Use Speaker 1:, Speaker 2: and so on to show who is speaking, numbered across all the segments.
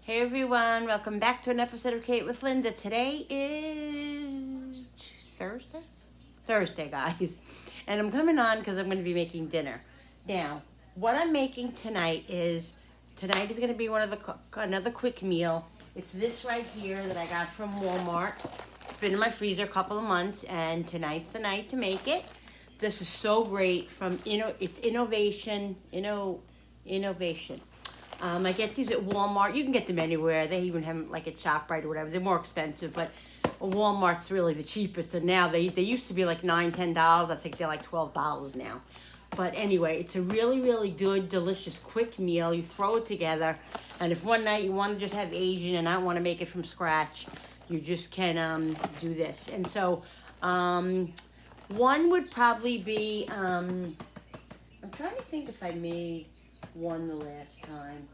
Speaker 1: Hey everyone, welcome back to an episode of Kate with Linda. Today is Thursday? Thursday, guys. And I'm coming on because I'm going to be making dinner. Now, what I'm making tonight is going to be another quick meal. It's this right here that I got from Walmart. It's been in my freezer a couple of months, and tonight's the night to make it. This is so great it's innovation. I get these at Walmart. You can get them anywhere. They even have them like at ShopRite or whatever. They're more expensive, but Walmart's really the cheapest. And now they used to be like $9, $10. I think they're like $12 now. But anyway, it's a really, really good, delicious, quick meal. You throw it together. And if one night you want to just have Asian and not want to make it from scratch, you just can do this. And so one would probably be, I'm trying to think if I made one the last time.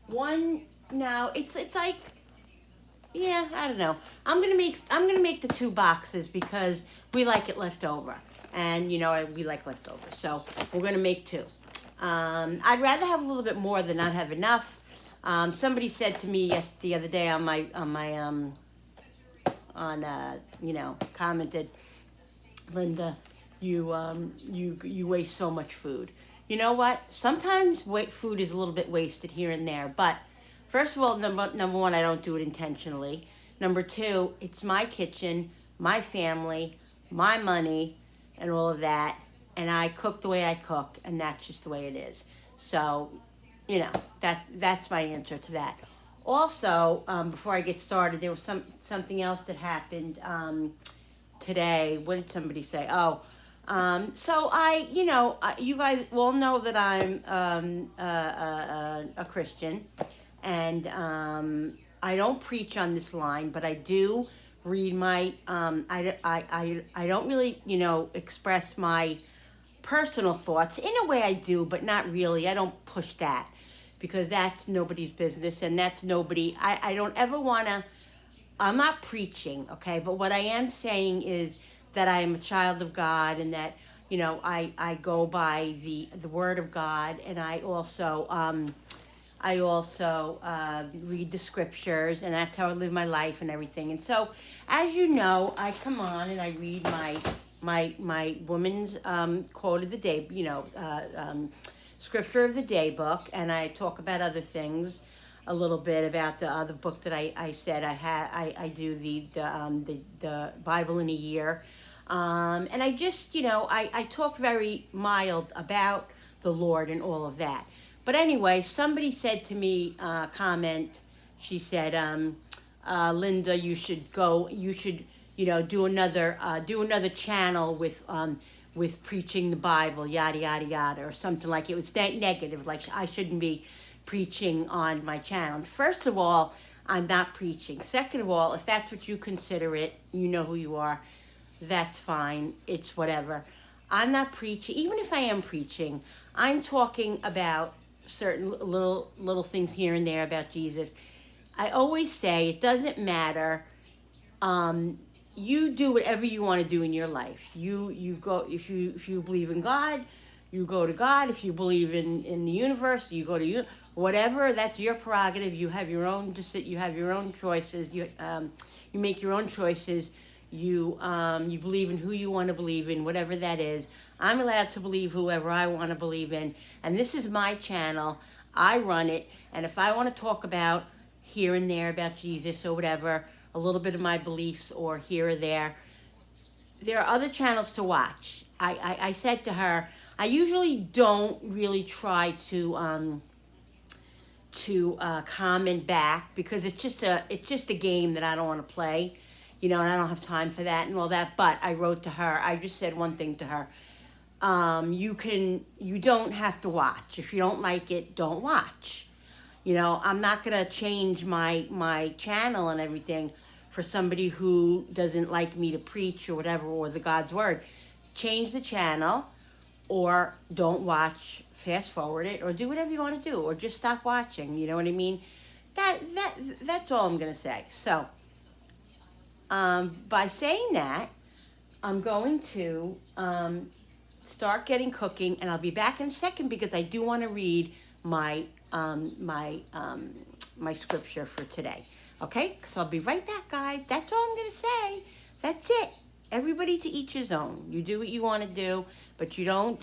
Speaker 1: One, no, it's like, yeah, I don't know. I'm gonna make the 2 boxes because we like it left over, and we like leftovers, so we're gonna make 2. I'd rather have a little bit more than not have enough. Somebody said to me the other day commented, Linda, you waste so much food. You know what? Sometimes food is a little bit wasted here and there. But first of all, number one, I don't do it intentionally. Number 2, it's my kitchen, my family, my money, and all of that. And I cook the way I cook, and that's just the way it is. So, that's my answer to that. Also, before I get started, there was something else that happened today. What did somebody say? Oh. So you guys all know that I'm a Christian, and I don't preach on this line, but I do read my. I don't really express my personal thoughts. In a way, I do, but not really. I don't push that because that's nobody's business, and that's nobody. I don't ever want to. I'm not preaching, okay, but what I am saying is that I am a child of God, and that I go by the Word of God, and I also read the scriptures, and that's how I live my life and everything. And so, as you know, I come on and I read my woman's quote of the day, scripture of the day book, and I talk about other things. A little bit about the other book that I said I do the Bible in a year. And I just, I talk very mild about the Lord and all of that. But anyway, somebody said to me, she said, Linda, you should do another channel with preaching the Bible, yada, yada, yada, or something like it was negative, like I shouldn't be preaching on my channel. First of all, I'm not preaching. Second of all, if that's what you consider it, you know who you are. That's fine. It's whatever. I'm not preaching. Even if I am preaching, I'm talking about certain little things here and there about Jesus. I always say it doesn't matter. You do whatever you want to do in your life. You go if you believe in God, you go to God. If you believe in the universe, you go to whatever. That's your prerogative. You have your own You have your own choices. You make your own choices. You believe in who you want to believe in, whatever that is. I'm allowed to believe whoever I want to believe in, and this is my channel. I run it, and if I want to talk about here and there about Jesus or whatever, a little bit of my beliefs or here or there are other channels to watch. I said to her, I usually don't really try to comment back because it's just a game that I don't want to play. And I don't have time for that and all that. But I wrote to her. I just said one thing to her. You don't have to watch. If you don't like it, don't watch. I'm not going to change my channel and everything for somebody who doesn't like me to preach or whatever, or the God's word. Change the channel, or don't watch, fast forward it, or do whatever you want to do, or just stop watching. You know what I mean? That's all I'm going to say. So, by saying that, I'm going to start getting cooking, and I'll be back in a second because I do want to read my my scripture for today. Okay, so I'll be right back, guys. That's all I'm gonna say. That's it. Everybody to each his own. You do what you want to do, but you don't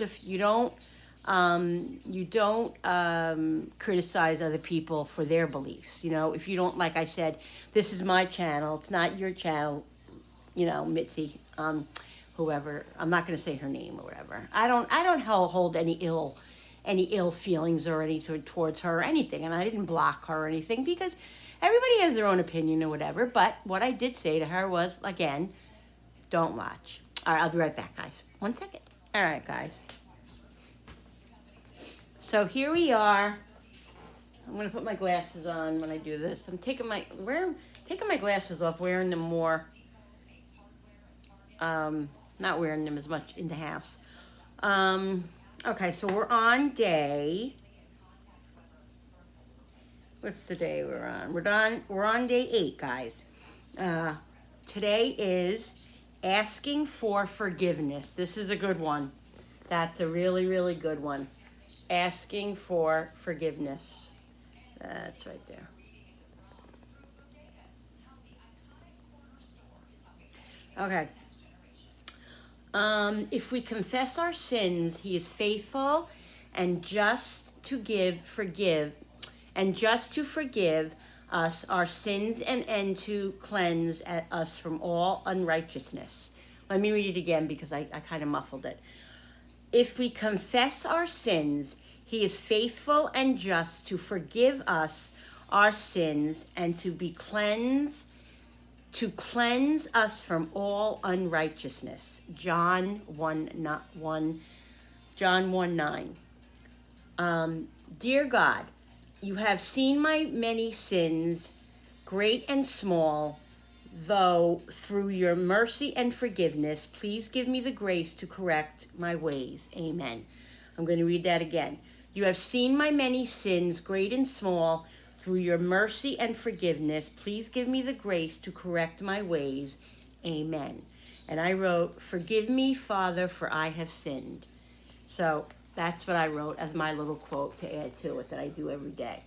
Speaker 1: criticize other people for their beliefs. You know, if you don't, like I said, this is my channel. It's not your channel. You know, Mitzi, whoever. I'm not going to say her name or whatever. I don't hold any ill feelings or anything towards her or anything, and I didn't block her or anything because everybody has their own opinion or whatever. But what I did say to her was, again, don't watch. All right, I'll be right back, guys. 1 second. All right, guys. So here we are. I'm gonna put my glasses on when I do this. I'm taking my glasses off, wearing them more. Not wearing them as much in the house. Okay, so we're on day. What's the day we're on? We're on day 8, guys. Today is asking for forgiveness. This is a good one. That's a really, really good one. Asking for forgiveness. That's right there. Okay. If we confess our sins, he is faithful and just to forgive us our sins and to cleanse us from all unrighteousness. Let me read it again because I kind of muffled it. If we confess our sins, he is faithful and just to forgive us our sins and to cleanse us from all unrighteousness. John 1:9. Dear God, you have seen my many sins, great and small, though through your mercy and forgiveness, please give me the grace to correct my ways. Amen. I'm going to read that again. You have seen my many sins, great and small, through your mercy and forgiveness, please give me the grace to correct my ways. Amen. And I wrote, forgive me, Father, for I have sinned. So that's what I wrote as my little quote to add to it that I do every day.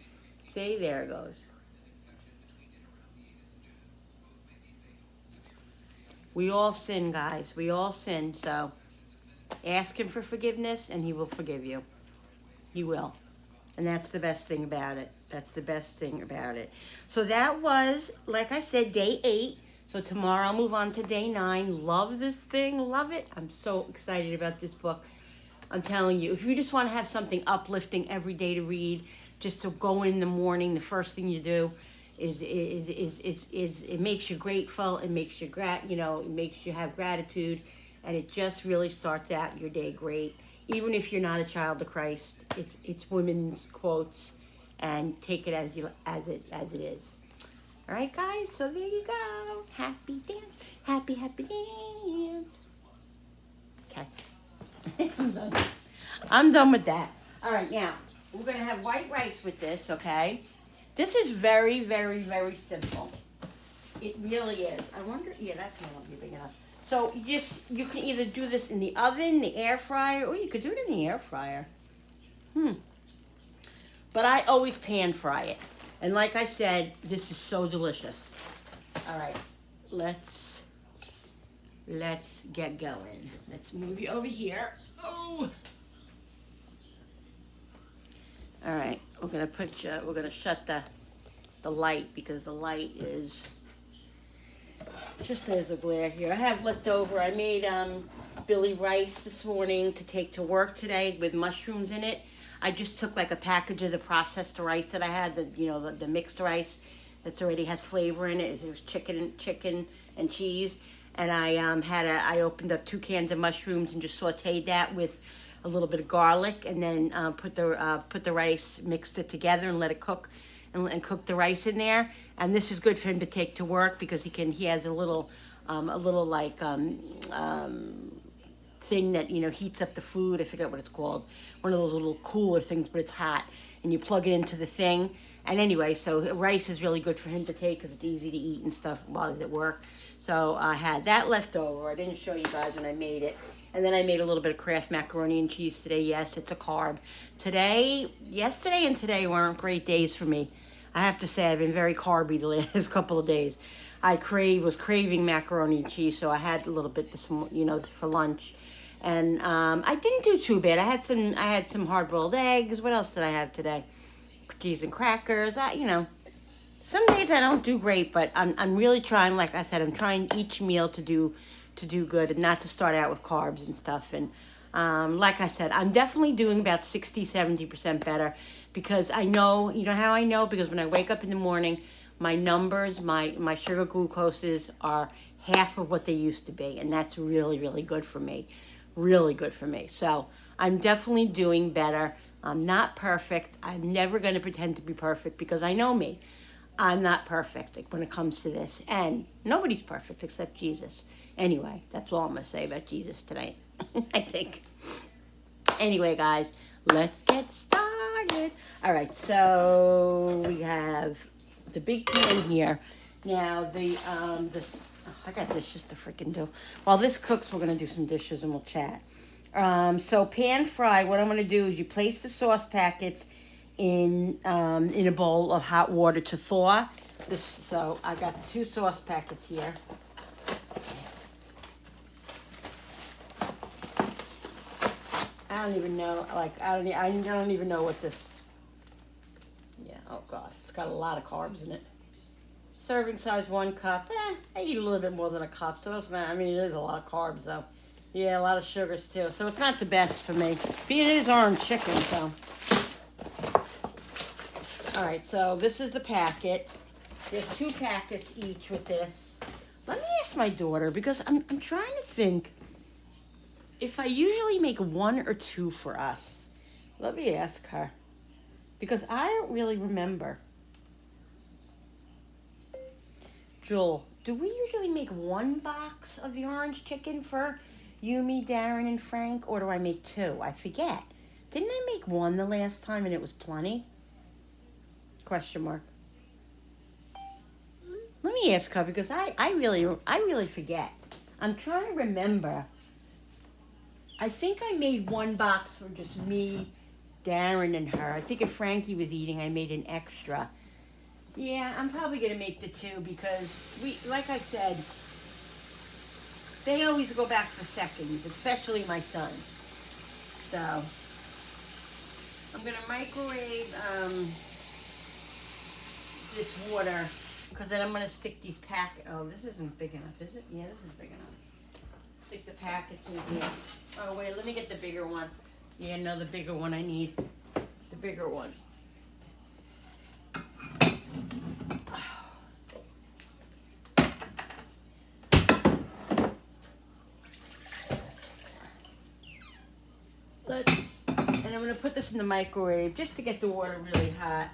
Speaker 1: See, there it goes. We all sin, guys. We all sin. So ask him for forgiveness and he will forgive you. He will. And that's the best thing about it. That's the best thing about it. So that was, like I said, day 8. So tomorrow I'll move on to day 9. Love this thing. Love it. I'm so excited about this book. I'm telling you, if you just want to have something uplifting every day to read, just to go in the morning, the first thing you do is it makes you grateful. It makes you it makes you have gratitude, and it just really starts out your day great. Even if you're not a child of Christ, it's women's quotes, and take it as it is. All right, guys. So there you go. Happy dance, happy dance. Okay, I'm done. I'm done with that. All right, now we're gonna have white rice with this. Okay, this is very, very, very simple. It really is. I wonder. Yeah, that can won't be big enough. So you can either do this in the oven, the air fryer, or you could do it in the air fryer. But I always pan fry it. And like I said, this is so delicious. All right, let's get going. Let's move you over here. Oh. All right, we're gonna shut the light because the light is just there's a glare here. I have leftover. I made Billy rice this morning to take to work today with mushrooms in it. I just took like a package of the processed rice that I had, the mixed rice that already has flavor in it. It was chicken and cheese, and I opened up 2 cans of mushrooms and just sautéed that with a little bit of garlic, and then put the rice, mixed it together, and let it cook, and cook the rice in there. And this is good for him to take to work because he has a little thing that heats up the food. I forget what it's called. One of those little cooler things, but it's hot, and you plug it into the thing. And anyway, so rice is really good for him to take because it's easy to eat and stuff while he's at work. So I had that left over. I didn't show you guys when I made it. And then I made a little bit of Kraft macaroni and cheese today. Yes, it's a carb. Yesterday and today weren't great days for me. I have to say I've been very carby the last couple of days. Was craving macaroni and cheese, so I had a little bit for lunch. And I didn't do too bad. I had some hard boiled eggs. What else did I have today? Cheese and crackers. Some days I don't do great, but I'm really trying. Like I said, I'm trying each meal to do good and not to start out with carbs and stuff. And like I said, I'm definitely doing about 60-70% better because I know. You know how I know? Because when I wake up in the morning, my numbers, my sugar glucoses are half of what they used to be, and that's really, really good for me. Really good for me. So I'm definitely doing better. I'm not perfect. I'm never going to pretend to be perfect because I know me. I'm not perfect when it comes to this. And nobody's perfect except Jesus. Anyway, that's all I'm going to say about Jesus tonight, I think. Anyway, guys, let's get started. All right, so we have the big pan here. Now, I got dishes to freaking do. While this cooks, we're going to do some dishes and we'll chat. So pan fry, what I'm going to do is you place the sauce packets in a bowl of hot water to thaw. So I got 2 sauce packets here. I don't even know, I don't even know what this, oh God, it's got a lot of carbs in it. Serving size 1 cup. I eat a little bit more than a cup, so it's not, it is a lot of carbs though. Yeah, a lot of sugars too, so it's not the best for me. But it is orange chicken, so. All right, so this is the packet. There's 2 packets each with this. Let me ask my daughter, because I'm trying to think if I usually make 1 or 2 for us. Let me ask her, because I don't really remember. Jewel, do we usually make 1 box of the orange chicken for you, me, Darren, and Frank, or do I make 2? I forget. Didn't I make 1 the last time and it was plenty? Question mark. Let me ask her because I really forget. I'm trying to remember. I think I made 1 box for just me, Darren, and her. I think if Frankie was eating, I made an extra. Yeah, I'm probably going to make the 2 because like I said, they always go back for seconds, especially my son. So I'm going to microwave this water because then I'm going to stick these oh, this isn't big enough, is it? Yeah, this is big enough. Stick the packets in here. Oh, wait, let me get the bigger one. Yeah, no, the bigger one I need. The bigger one. And I'm going to put this in the microwave just to get the water really hot.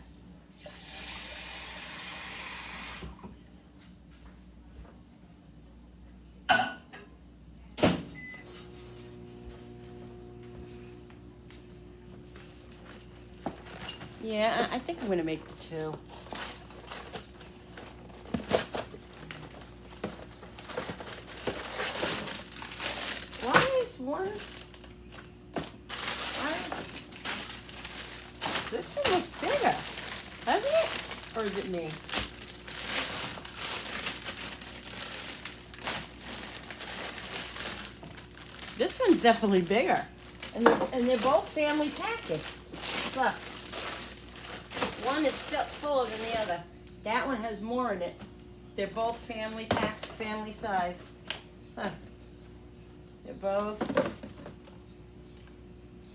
Speaker 1: Yeah, I think I'm going to make the 2. Why is one? This one looks bigger, doesn't it? Or is it me? This one's definitely bigger. And they're both family packets. Look. One is still fuller than the other. That one has more in it. They're both family packed, family size. Huh. They're both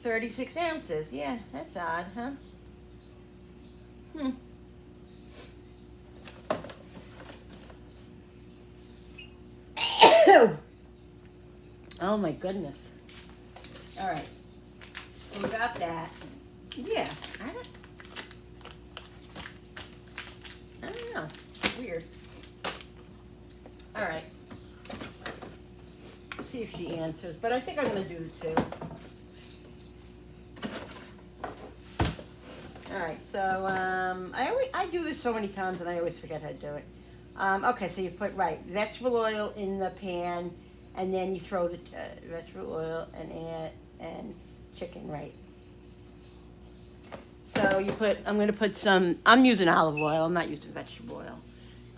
Speaker 1: 36 ounces. Yeah, that's odd, huh? Oh my goodness. All right. So we got that. Yeah, I don't know. Weird. All right. Let's see if she answers, but I think I'm going to do the 2. All right, so I do this so many times and I always forget how to do it. Okay, so you put, right, vegetable oil in the pan, and then you throw the vegetable oil and chicken, right? So you put, I'm gonna put some, I'm using olive oil, I'm not using vegetable oil.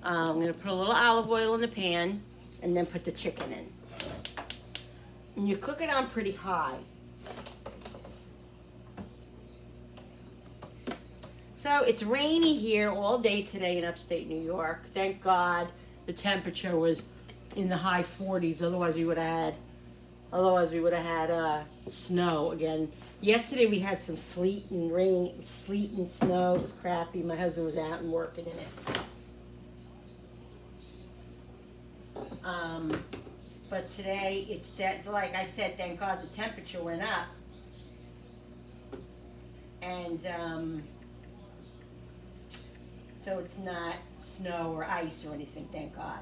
Speaker 1: I'm gonna put a little olive oil in the pan, and then put the chicken in. And you cook it on pretty high. So it's rainy here all day today in upstate New York. Thank God the temperature was in the high 40s. Otherwise we would have had snow again. Yesterday we had some sleet and rain, sleet and snow. It was crappy. My husband was out and working in it. But today it's like I said, thank God the temperature went up. And so it's not snow or ice or anything, thank God.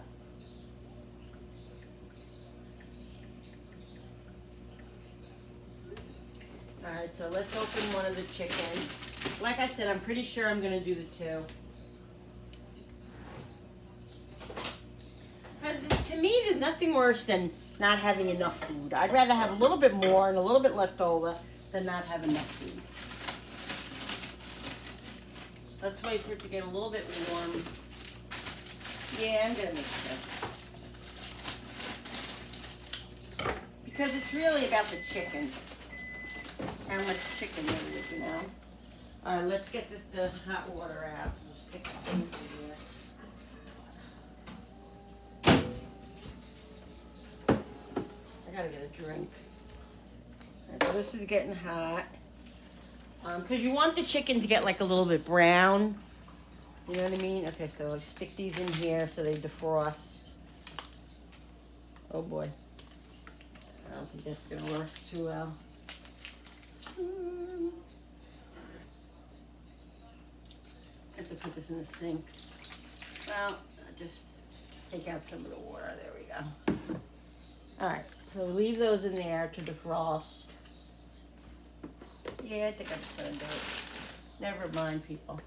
Speaker 1: All right, so let's open one of the chicken. Like I said, I'm pretty sure I'm gonna do the two. Because to me, there's nothing worse than not having enough food. I'd rather have a little bit more and a little bit left over than not have enough food. Let's wait for it to get a little bit warm. Yeah, I'm gonna mix it. Because it's really about the chicken. How much chicken there is, you know. All right, let's get the hot water out. We'll stick the things in here. I gotta get a drink. All right, so this is getting hot. Because you want the chicken to get like a little bit brown. You know what I mean? Okay, so I'll stick these in here so they defrost. Oh boy. I don't think that's gonna work too well. I have to put this in the sink. Well, I'll just take out some of the water. There we go. Alright, so leave those in there to defrost. Yeah, I think I'm just gonna do it. Never mind, people.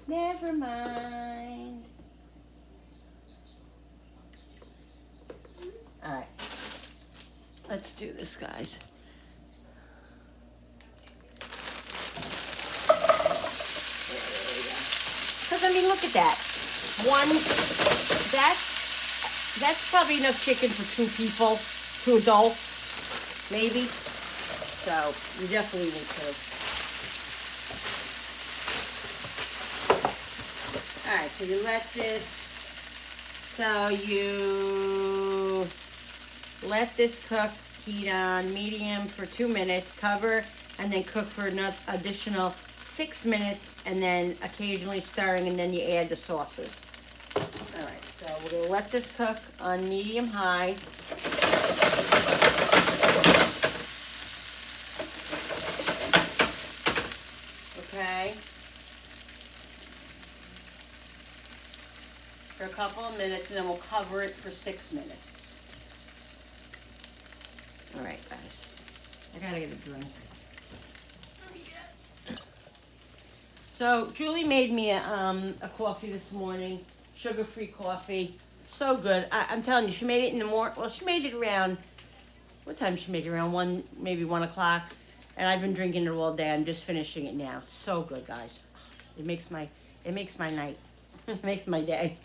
Speaker 1: Never mind. Alright. Let's do this, guys. Because, I mean, look at that. That's probably enough chicken for 2 people, 2 adults. Maybe. So you definitely need to. Alright, so you let this, cook, heat on medium for 2 minutes, cover, and then cook for another additional 6 minutes, and then occasionally stirring, and then you add the sauces. Alright, so we're going to let this cook on medium-high. Okay, for a couple of minutes, and then we'll cover it for 6 minutes. All right, guys, I gotta get a drink. So Julie made me a coffee this morning, sugar-free coffee. So good. I'm telling you, she made it in the morning. Well, she made it around, what time did she make it? Around 1, maybe 1 o'clock. And I've been drinking it all day. I'm just finishing it now. It's so good, guys. It makes my night. It makes my day.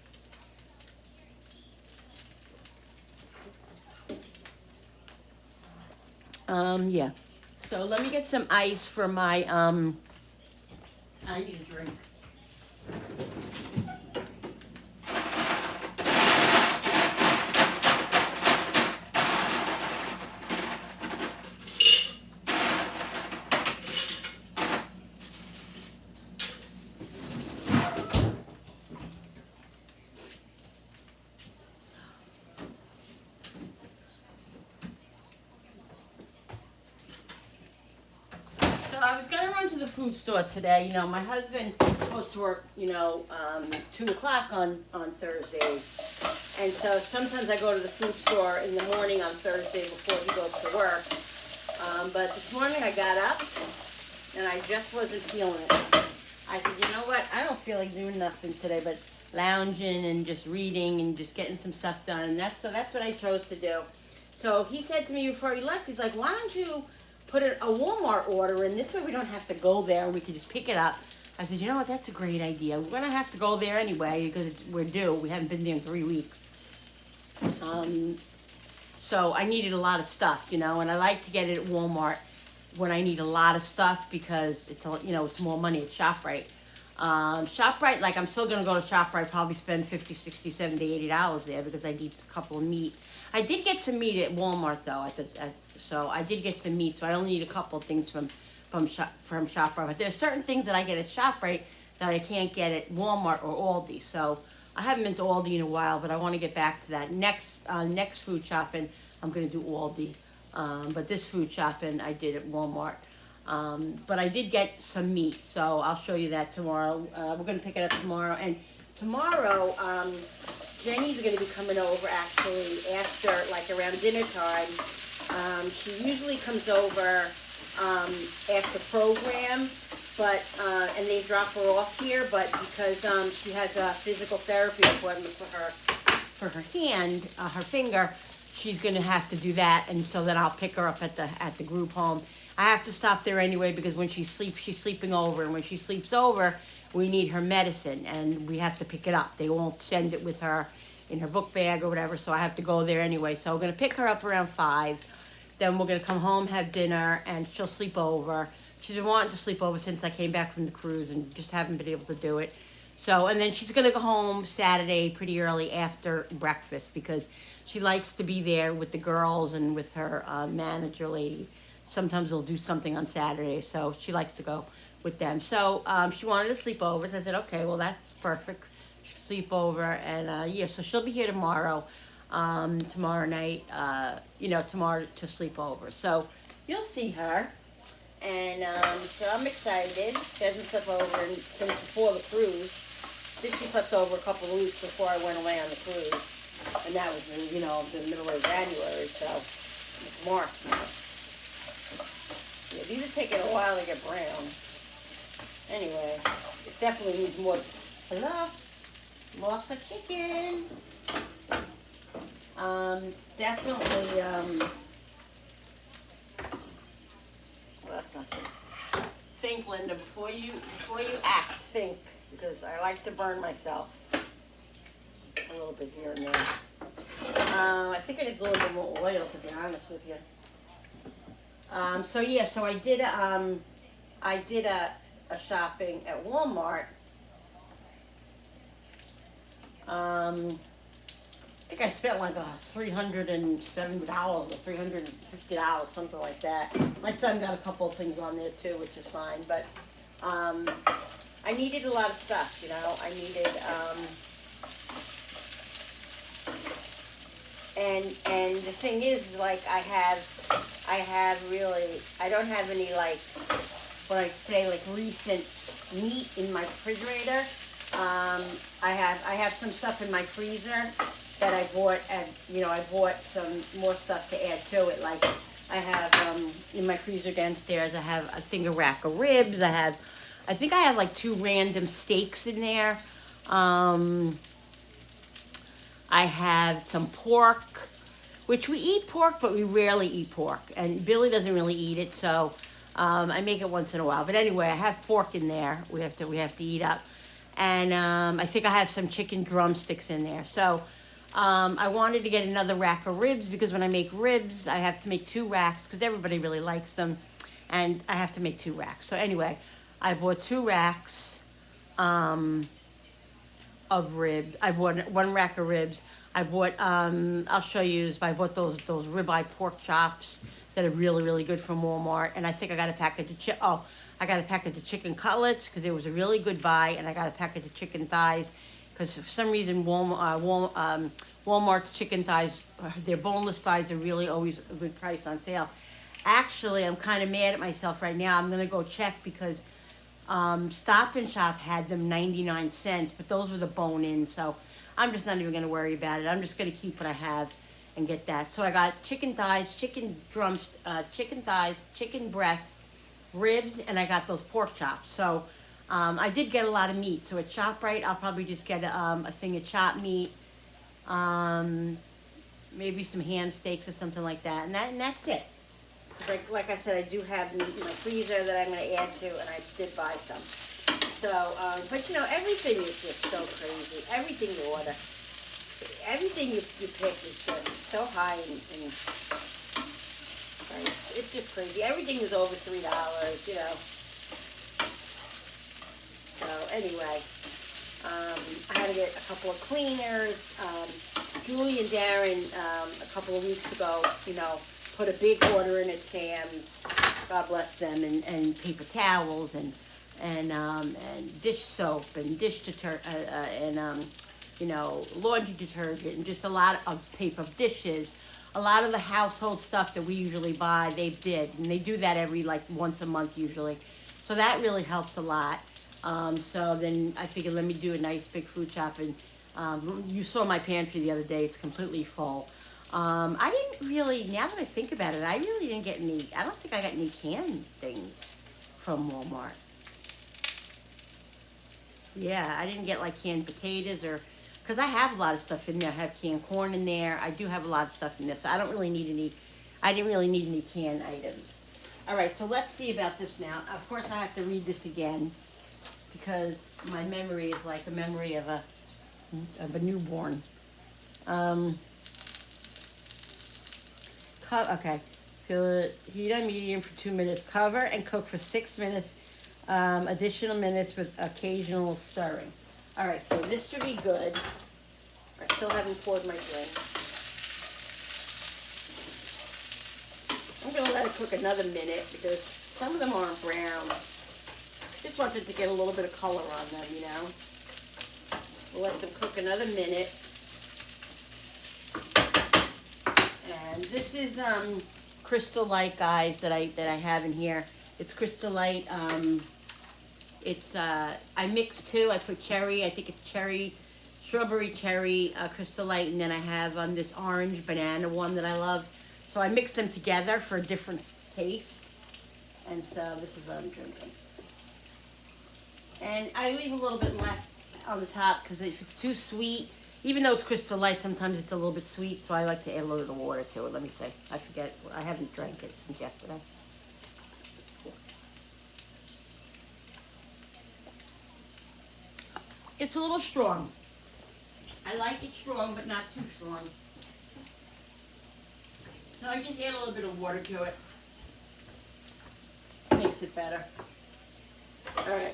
Speaker 1: Yeah. So let me get some ice for my, I need a drink. I was gonna run to the food store today. You know, my husband goes to work, 2 o'clock on Thursdays. And so sometimes I go to the food store in the morning on Thursday before he goes to work. But this morning I got up and I just wasn't feeling it. I said, you know what? I don't feel like doing nothing today, but lounging and just reading and just getting some stuff done. And that's what I chose to do. So he said to me before he left, he's like, why don't you put a Walmart order in? This way we don't have to go there and we can just pick it up. I said, you know what? That's a great idea. We're gonna have to go there anyway because we're due. We haven't been there in 3 weeks. So I needed a lot of stuff, you know, and I like to get it at Walmart when I need a lot of stuff because it's, you know, it's more money at ShopRite. ShopRite, like I'm still going to go to ShopRite, probably spend 50, 60, 70, $80 there because I need a couple of meat. I did get some meat at Walmart though, so I did get some meat, so I only need a couple of things from ShopRite. But there's certain things that I get at ShopRite that I can't get at Walmart or Aldi. So I haven't been to Aldi in a while, but I want to get back to that. Next food shopping, I'm going to do Aldi. But this food shopping I did at Walmart. But I did get some meat, so I'll show you that tomorrow. We're going to pick it up tomorrow. And tomorrow, Jenny's going to be coming over actually after, like around dinner time. She usually comes over after program, but and they drop her off here, but because she has a physical therapy appointment for her hand, her finger, she's gonna have to do that, and so then I'll pick her up at the group home. I have to stop there anyway because when she sleeps, she's sleeping over, and when she sleeps over, we need her medicine, and we have to pick it up. They won't send it with her in her book bag or whatever, so I have to go there anyway. So we're gonna pick her up around 5. Then we're gonna come home, have dinner, and she'll sleep over. She's been wanting to sleep over since I came back from the cruise and just haven't been able to do it. So, and then she's gonna go home Saturday pretty early after breakfast because she likes to be there with the girls and with her manager lady. Sometimes they'll do something on Saturday, so she likes to go with them. So she wanted to sleep over, so I said, okay, well that's perfect. She'll sleep over, and yeah, so she'll be here tomorrow. Tomorrow night, tomorrow to sleep over. So you'll see her. And so I'm excited. She hasn't slept over since before the cruise. I think she slept over a couple of weeks before I went away on the cruise. And that was in, the middle of January, so it's March now. Yeah, these are taking a while to get brown. Anyway, it definitely needs more. Hello? Lots of chicken. Definitely, well, that's not good. Think, Linda, before you act, think, because I like to burn myself a little bit here and there. I think it needs a little bit more oil, to be honest with you. So yeah, so I did a shopping at Walmart. I think I spent like $370 or $350, something like that. My son got a couple of things on there too, which is fine. But I needed a lot of stuff, I needed and the thing is, like, I don't have any, like, what I'd say, like, recent meat in my refrigerator. I have some stuff in my freezer that I bought, and I bought some more stuff to add to it. Like, I have in my freezer downstairs, I have a finger rack of ribs. I think I have like 2 random steaks in there. I have some pork, which we eat pork, but we rarely eat pork, and Billy doesn't really eat it, so I make it once in a while. But anyway, I have pork in there. We have to eat up, and I think I have some chicken drumsticks in there. So I wanted to get another rack of ribs because when I make ribs, I have to make 2 racks because everybody really likes them, and I have to make 2 racks. So anyway, I bought 2 racks of ribs. I bought 1 rack of ribs. I bought, I'll show you, I bought those ribeye pork chops that are really, really good from Walmart. And I think I got a package of I got a package of chicken cutlets because it was a really good buy. And I got a package of chicken thighs because for some reason Walmart's chicken thighs, their boneless thighs are really always a good price on sale. Actually, I'm kind of mad at myself right now. I'm going to go check because Stop and Shop had them 99 cents, but those were the bone-in, so I'm just not even going to worry about it. I'm just going to keep what I have and get that. So I got chicken thighs, chicken breasts, ribs, and I got those pork chops. So I did get a lot of meat, so at ShopRite, I'll probably just get a thing of chopped meat, um, maybe some ham steaks or something like that, and that's it. Like I said, I do have meat in my freezer that I'm going to add to, and I did buy some. So, but you know, everything is just so crazy. Everything you order, everything you pick is just so high and it's just crazy. Everything is over $3, you know. So anyway, I had to get a couple of cleaners. Julie and Darren, a couple of weeks ago, you know, put a big order in at Sam's. God bless them, and paper towels and dish soap and dish detergent and you know, laundry detergent and just a lot of paper dishes. A lot of the household stuff that we usually buy, they did, and they do that every like once a month usually. So that really helps a lot. So then I figured let me do a nice big food shopping. You saw my pantry the other day; it's completely full. I didn't really, now that I think about it, I really didn't get any. I don't think I got any canned things from Walmart. Yeah, I didn't get like canned potatoes or, because I have a lot of stuff in there. I have canned corn in there. I do have a lot of stuff in there, so I don't really need any, I didn't really need any canned items. All right, so let's see about this now. Of course, I have to read this again because my memory is like a memory of a newborn. Okay, so heat on medium for 2 minutes. Cover and cook for 6 minutes. Additional minutes with occasional stirring. All right, so this should be good. I still haven't poured my drink. I'm going to let it cook another minute because some of them aren't brown. Just want it to get a little bit of color on them, you know. We'll let them cook another minute. And this is Crystal Light, guys, that I have in here. It's Crystal Light. It's I mixed two. I put cherry. I think it's cherry, strawberry cherry, Crystal Light, and then I have this orange banana one that I love. So I mixed them together for a different taste. And so this is what I'm drinking. And I leave a little bit left on the top because if it's too sweet, even though it's Crystal Light, sometimes it's a little bit sweet. So I like to add a little bit of water to it. Let me see. I forget. I haven't drank it since yesterday. It's a little strong. I like it strong, but not too strong. So I just add a little bit of water to it. Makes it better. All right.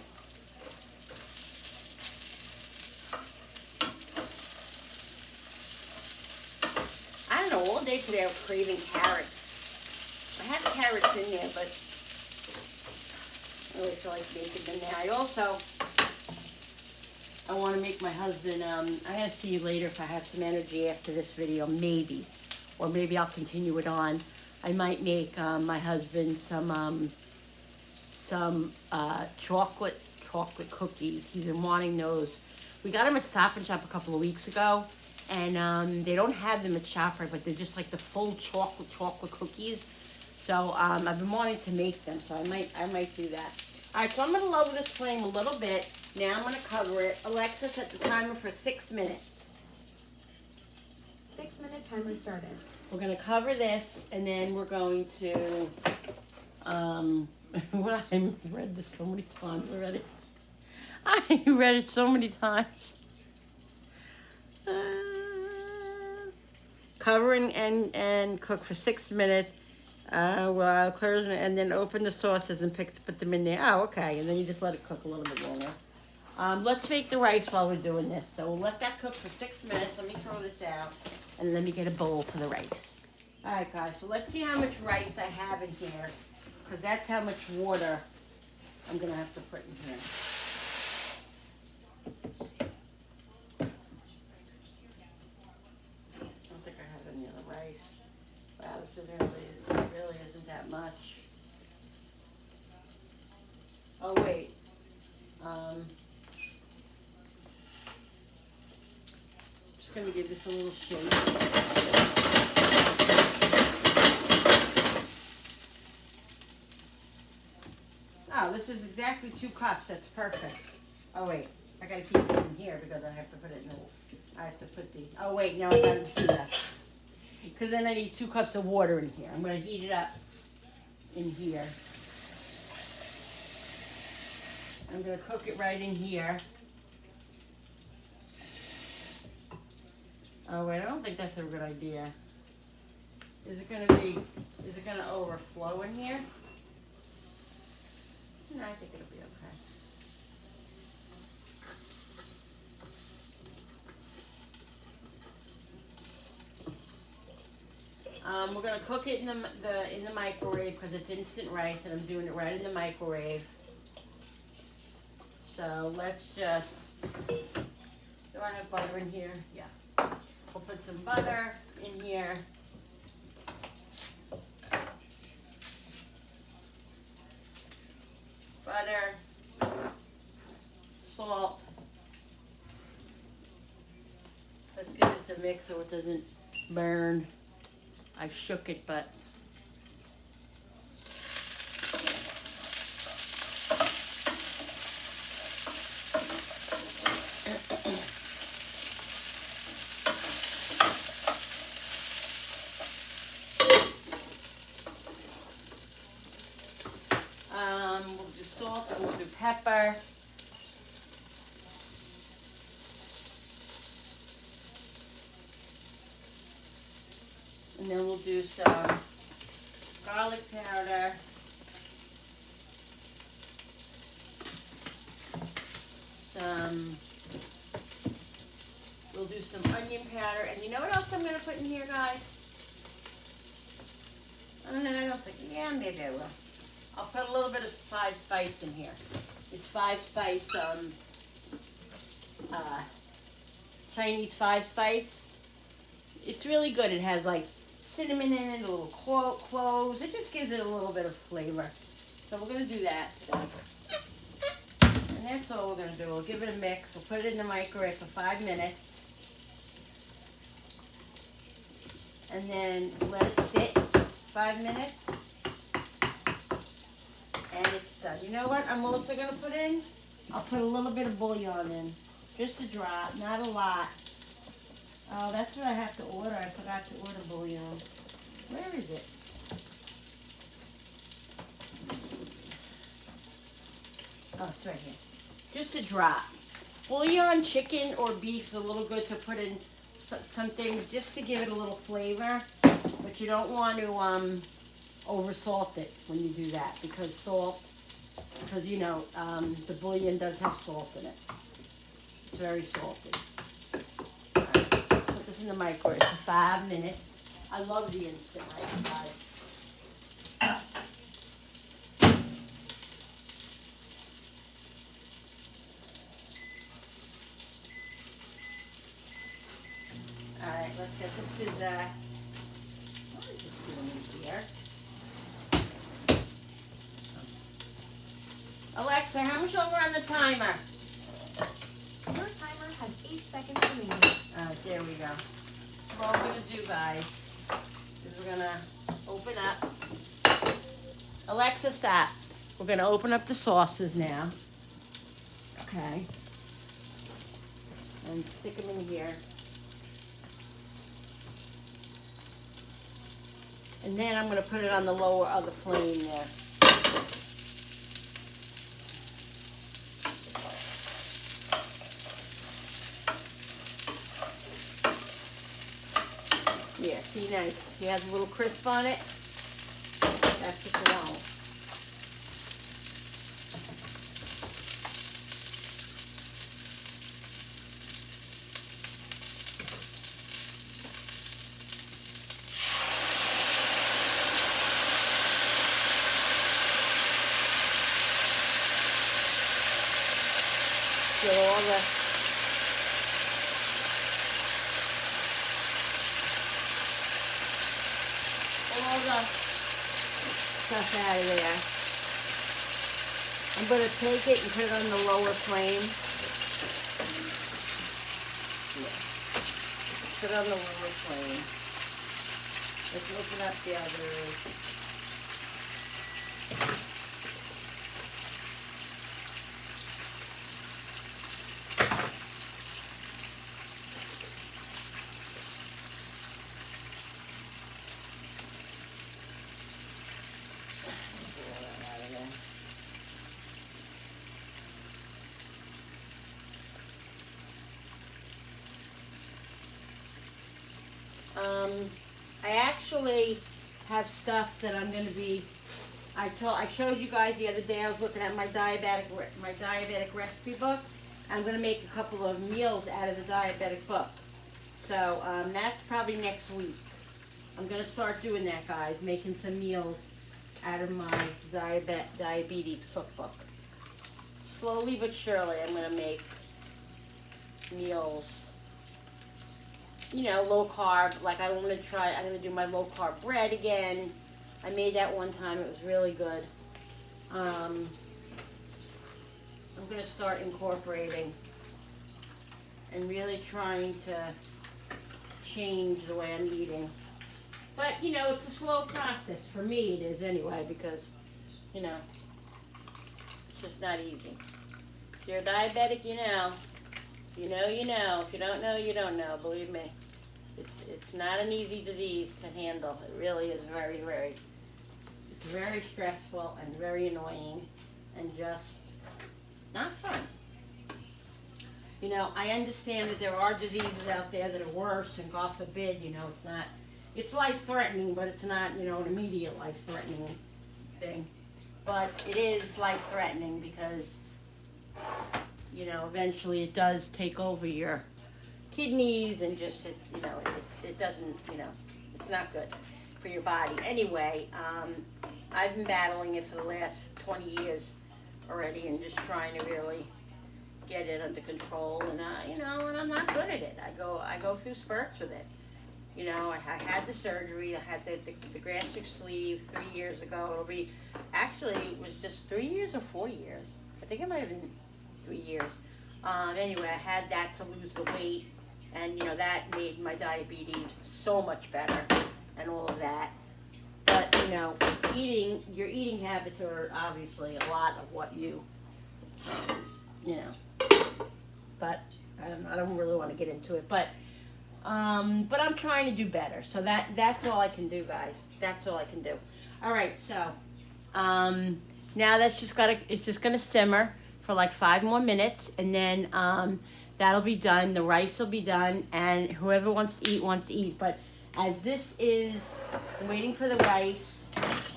Speaker 1: I don't know, all day today I was craving carrots. I have carrots in there, but I really feel like making them now. I want to make my husband, I'm going to see you later if I have some energy after this video, maybe. Or maybe I'll continue it on. I might make my husband some chocolate cookies. He's been wanting those. We got them at Stop and Shop a couple of weeks ago. And they don't have them at ShopRite, but they're just like the full chocolate cookies. So I've been wanting to make them, so I might do that. All right, so I'm going to lower this flame a little bit. Now I'm going to cover it. Alexa, set the timer for 6 minutes.
Speaker 2: 6 minute timer started.
Speaker 1: We're going to cover this, and then we're going to, well, I read this so many times already. I read it so many times. Cover and cook for 6 minutes. Well, close and then open the sauces and put them in there. Oh, okay. And then you just let it cook a little bit longer. Let's make the rice while we're doing this. So we'll let that cook for 6 minutes. Let me throw this out and let me get a bowl for the rice. All right, guys. So let's see how much rice I have in here, because that's how much water I'm gonna have to put in here. I don't think I have any other rice. Wow, this is really isn't that much. Oh wait. Just gonna give this a little shake. Oh, This is exactly 2 cups. That's perfect. Oh wait, I gotta keep this in here because I have to put it in the. I have to put the. Oh wait, no, I gotta do that. Because then I need 2 cups of water in here. I'm gonna heat it up in here. I'm gonna cook it right in here. Oh wait, I don't think that's a good idea. Is it gonna overflow in here? No, I think it'll be okay. We're gonna cook it in the microwave because it's instant rice, and I'm doing it right in the microwave. So let's just. Do I have butter in here? Yeah. We'll put some butter in here. Butter, salt. Let's give this a mix so it doesn't burn. I shook it, but we'll do salt and we'll do pepper. And then we'll do some garlic powder. We'll do some onion powder. And you know what else I'm going to put in here, guys? I don't know, I don't think, yeah, maybe I will. I'll put a little bit of 5 spice in here. It's 5 spice, Chinese 5 spice. It's really good. It has like cinnamon in it, a little cloves. It just gives it a little bit of flavor. So we're going to do that today. And that's all we're going to do. We'll give it a mix. We'll put it in the microwave for 5 minutes. And then let it sit 5 minutes. And it's done. You know what I'm also going to put in? I'll put a little bit of bouillon in. Just a drop, not a lot. Oh, that's what I have to order. I forgot to order bouillon. Where is it? Oh, it's right here. Just a drop. Bouillon, chicken, or beef is a little good to put in some things just to give it a little flavor. But you don't want to over salt it when you do that because you know, the bouillon does have salt in it. It's very salty. Put this in the microwave for 5 minutes. I love the instant rice, guys. Alright, let's get this what is this doing in here? Alexa, how much over on the timer?
Speaker 2: Your timer has 8 seconds remaining.
Speaker 1: There we go. What we're going to do, guys, is we're going to open up. Alexa, stop. We're going to open up the sauces now. Okay. And stick them in here. And then I'm going to put it on the lower of the flame there. Yeah, see, nice. See, it has a little crisp on it. That's what you want. Get all the stuff out of there. I'm going to take it and put it on the lower flame. Yeah. Put it on the lower flame. Let's open up the others. I actually have stuff that I'm going to be. I showed you guys the other day. I was looking at my diabetic recipe book. I'm going to make a couple of meals out of the diabetic book. So that's probably next week. I'm going to start doing that, guys, making some meals out of my diabetes cookbook. Slowly but surely, I'm going to make meals, you know, low carb. Like I'm going to do my low carb bread again. I made that one time. It was really good. I'm going to start incorporating and really trying to change the way I'm eating. But, you know, it's a slow process. For me, it is anyway, because, you know, it's just not easy. If you're diabetic, you know. If you know, you know. If you don't know, you don't know. Believe me. It's not an easy disease to handle. It really is it's very stressful and very annoying and just not fun. You know, I understand that there are diseases out there that are worse, and God forbid, you know, it's life-threatening, but it's not, you know, an immediate life-threatening thing. But it is life-threatening because, you know, eventually it does take over your kidneys and just, you know, it doesn't, you know, it's not good for your body. Anyway, I've been battling it for the last 20 years already and just trying to really get it under control, and you know, and I'm not good at it. I go through spurts with it. You know, I had the surgery. I had the gastric sleeve 3 years ago. Actually, it was just 3 years or 4 years. I think it might have been 3 years. Anyway, I had that to lose the weight, and you know, that made my diabetes so much better and all of that. But you know, your eating habits are obviously a lot of what you know. But I don't really want to get into it. But I'm trying to do better. So that's all I can do, guys. That's all I can do. All right. So now it's just gonna simmer for like 5 more minutes, and then that'll be done. The rice will be done, and whoever wants to eat. But as this is waiting for the rice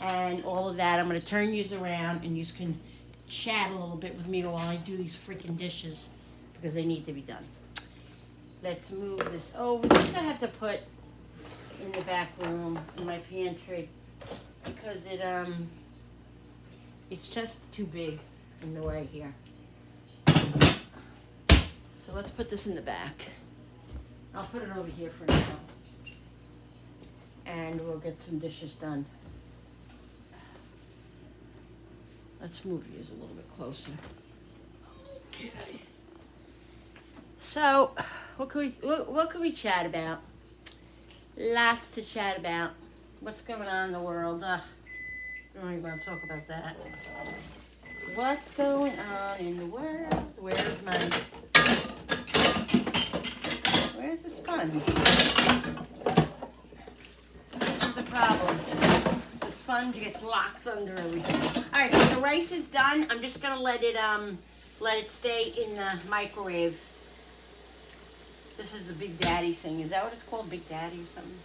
Speaker 1: and all of that, I'm gonna turn you around, and you can chat a little bit with me while I do these freaking dishes because they need to be done. Let's move this over. This I have to put in the back room in my pantry because it's just too big in the way here. So let's put this in the back. I'll put it over here for now, and we'll get some dishes done. Let's move yours a little bit closer. Okay. So, what can we chat about? Lots to chat about. What's going on in the world? I don't even want to talk about that. What's going on in the world? Where's the sponge? This is the problem. The sponge gets locked under everything. All right, so the rice is done. I'm just gonna let it stay in the microwave. This is the Big Daddy thing. Is that what it's called? Big Daddy or something?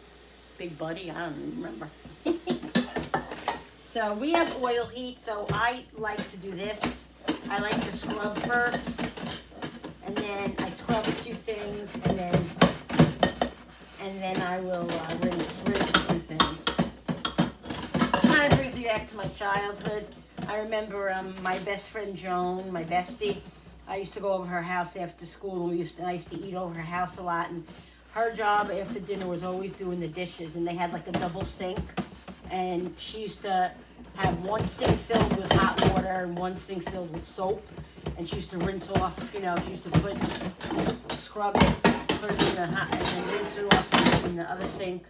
Speaker 1: Big Buddy? I don't even remember. So we have oil heat, so I like to do this. I like to scrub first, and then I scrub a few things, and then I will rinse a few things. It kind of brings me back to my childhood. I remember my best friend Joan, my bestie. I used to go over her house after school, and I used to eat over her house a lot, and her job after dinner was always doing the dishes, and they had like a double sink, and she used to have one sink filled with hot water and one sink filled with soap, and she used to rinse off, you know, she used to scrub it, put it in the hot, and then rinse it off in the other sink.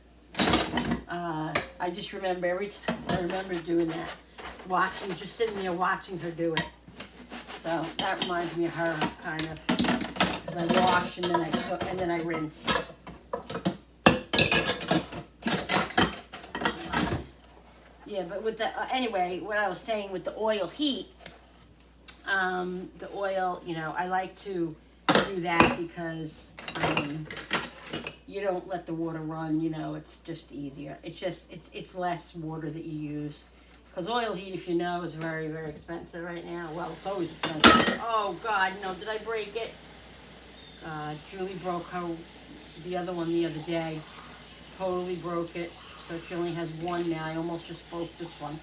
Speaker 1: I just remember I remember doing that, just sitting there watching her do it. So that reminds me of her, kind of, because I wash and then I rinse. Yeah, but with the anyway, what I was saying with the oil heat, the oil, you know, I like to do that because you don't let the water run, you know, it's just easier. It's less water that you use. Because oil heat, if you know, is very, very expensive right now. Well, it's always expensive. Oh, God, no, did I break it? Julie broke the other one the other day. Totally broke it. So she only has one now. I almost just broke this one.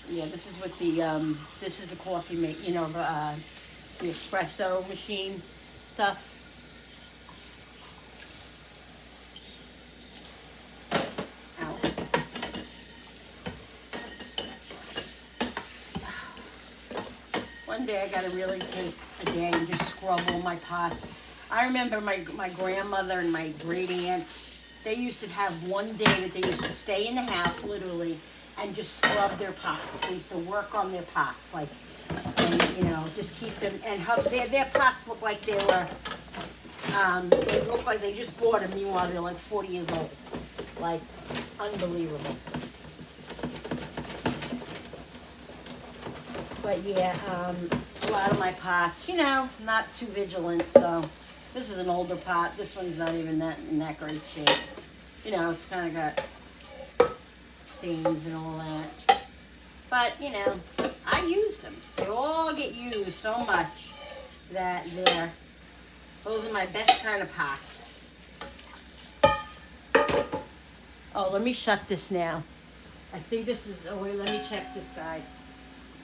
Speaker 1: Yeah, this is with this is the coffee make, you know, the espresso machine stuff. One day I gotta really take a day and just scrub all my pots. I remember my grandmother and my great aunts, they used to have one day that they used to stay in the house literally and just scrub their pots. They used to work on their pots, like, and, you know, just keep them, and their pots look like they were, they look like they just bought them, meanwhile they're like 40 years old. Like, unbelievable. But yeah, a lot of my pots, you know, not too vigilant, so this is an older pot. This one's not even in that great shape. You know, it's kind of got stains and all that. But, you know, I use them. They all get used so much that those are my best kind of pots. Oh, let me shut this now. I think this is, oh wait, let me check this, guys.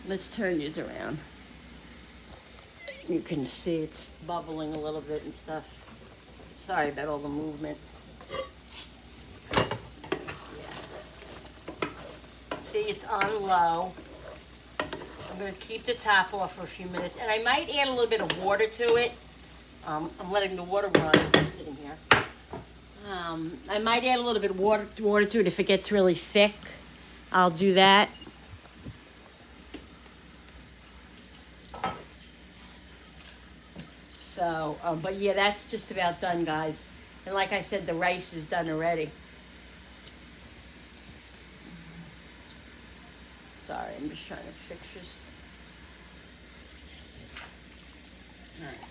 Speaker 1: Let's turn these around. You can see it's bubbling a little bit and stuff. Sorry about all the movement. Yeah. See, it's on low. I'm going to keep the top off for a few minutes. And I might add a little bit of water to it. I'm letting the water run as I'm sitting here. I might add a little bit of water to it if it gets really thick. I'll do that. So, but yeah, that's just about done, guys. And like I said, the rice is done already. Sorry, I'm just trying to fix this. Alright.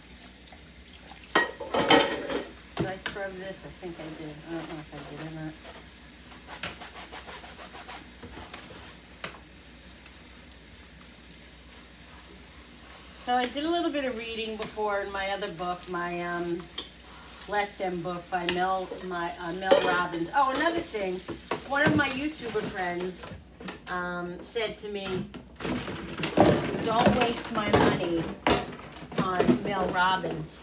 Speaker 1: Did I scrub this? I think I did. I don't know if I did or not. So I did a little bit of reading before in my other book, my Let Them book by Mel Robbins. Oh, another thing, one of my YouTuber friends said to me, "Don't waste my money on Mel Robbins."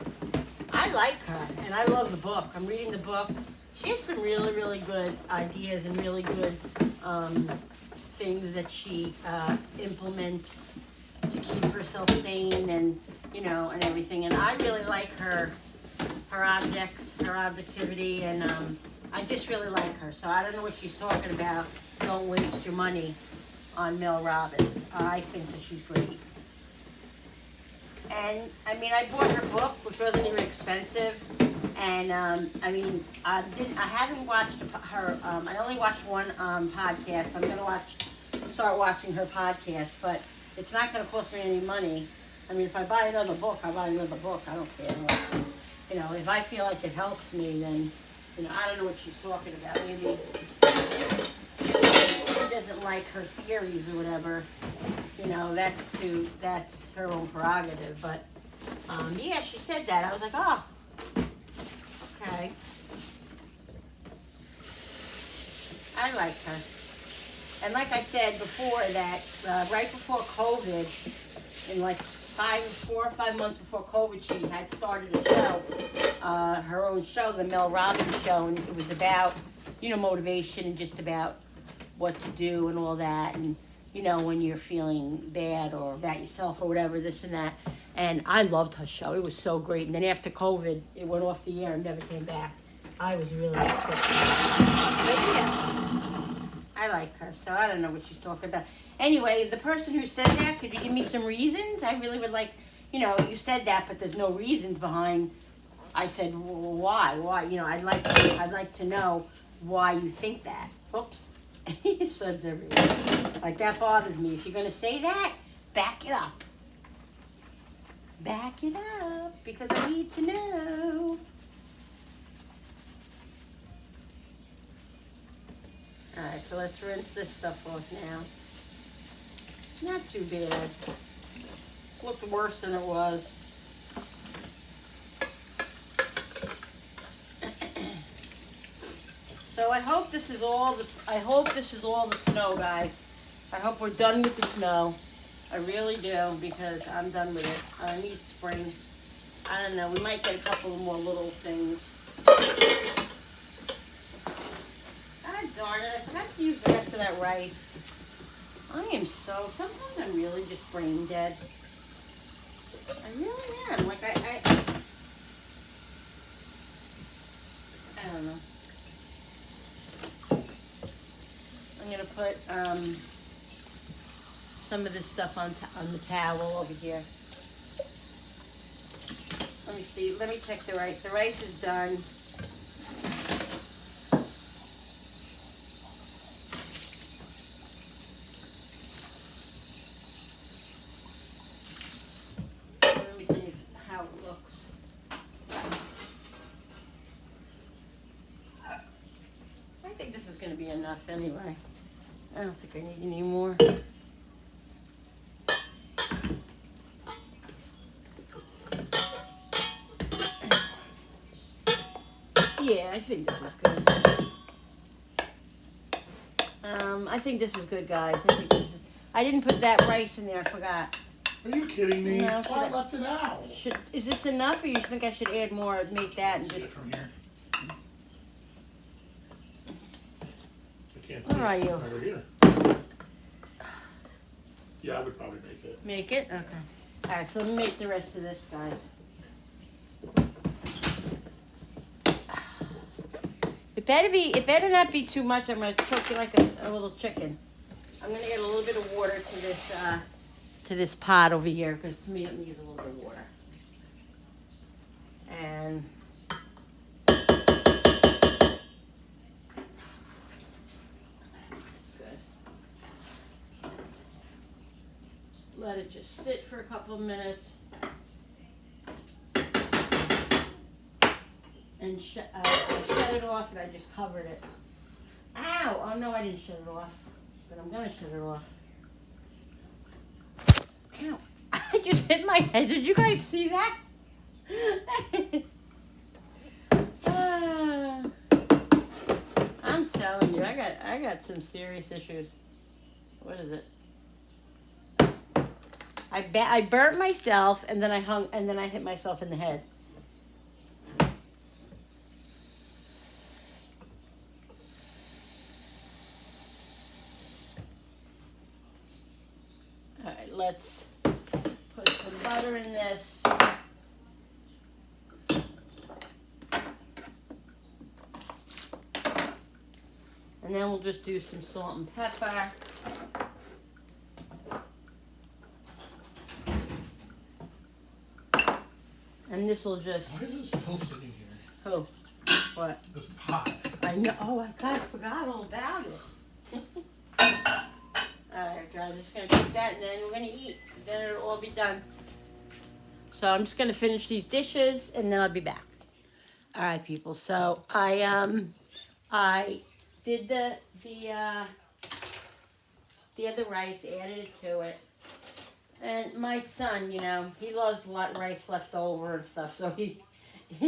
Speaker 1: I like her, and I love the book. I'm reading the book. She has some really, really good ideas and really good things that she implements to keep herself sane and, you know, and everything. And I really like her objectivity, and I just really like her. So I don't know what she's talking about. Don't waste your money on Mel Robbins. I think that she's great. And I mean, I bought her book, which wasn't even expensive. And I mean, I haven't watched her. I only watched one podcast. I'm gonna start watching her podcast, but it's not going to cost me any money. I mean, if I buy another book, I buy another book. I don't care. You know, if I feel like it helps me, then, you know, I don't know what she's talking about. Maybe she doesn't like her theories or whatever. You know, that's her own prerogative. But, yeah, she said that. I was like, oh, okay. I like her. And like I said before, that right before COVID, in like 4 or 5 months before COVID, she had started a show, her own show, the Mel Robbins Show, and it was about, you know, motivation and just about what to do and all that, and, you know, when you're feeling bad or about yourself or whatever, this and that. And I loved her show. It was so great. And then after COVID, it went off the air and never came back. I was really upset. But yeah. I like her, so I don't know what she's talking about. Anyway, the person who said that, could you give me some reasons? I really would like, you know, you said that, but there's no reasons behind. I said, well, why? Why? You know, I'd like to know why you think that. Oops. He said everything. Like, that bothers me. If you're going to say that, back it up. Back it up because I need to know. Alright, so let's rinse this stuff off now. Not too bad. Looked worse than it was. So I hope this is all the snow, guys. I hope we're done with the snow. I really do, because I'm done with it. I need spring. I don't know, we might get a couple more little things. God darn it, I forgot to use the rest of that rice. Sometimes I'm really just brain dead. I really am. Like I don't know. I'm gonna put some of this stuff on the towel over here. Let me see. Let me check the rice. The rice is done. Let me see how it looks. I think this is going to be enough anyway. I don't think I need any more. Yeah, I think this is good. I think this is good, guys. I didn't put that rice in there. I forgot.
Speaker 3: Are you kidding me?
Speaker 1: No,
Speaker 3: I left it out.
Speaker 1: Is this enough, or you think I should add more? Make that and
Speaker 3: Let's see
Speaker 1: just.
Speaker 3: it from here. I can't see.
Speaker 1: Where are you?
Speaker 3: Over here. Yeah, I would probably make it.
Speaker 1: Make it? Okay. All right. So let me make the rest of this, guys. It better not be too much. I'm gonna choke you like a little chicken. I'm gonna get a little bit of water to this pot over here, because to me it needs a little bit of water. And that's good. Let it just sit for a couple of minutes. And I shut it off, and I just covered it. Ow! Oh no, I didn't shut it off. But I'm gonna shut it off. Ow! I just hit my head. Did you guys see that? I'm telling you, I got some serious issues. What is it? I burnt myself, and then I hit myself in the head. Alright, let's put some butter in this. And then we'll just do some salt and pepper. And this will just...
Speaker 3: Why is it still sitting here?
Speaker 1: Oh, what?
Speaker 3: This pot.
Speaker 1: I know. Oh, I forgot all about it. Alright, guys, I'm just going to cook that, and then we're going to eat. Then it'll all be done. So I'm just going to finish these dishes, and then I'll be back. Alright, people. So I did the other rice, added it to it. And my son, you know, he loves rice left over and stuff, so he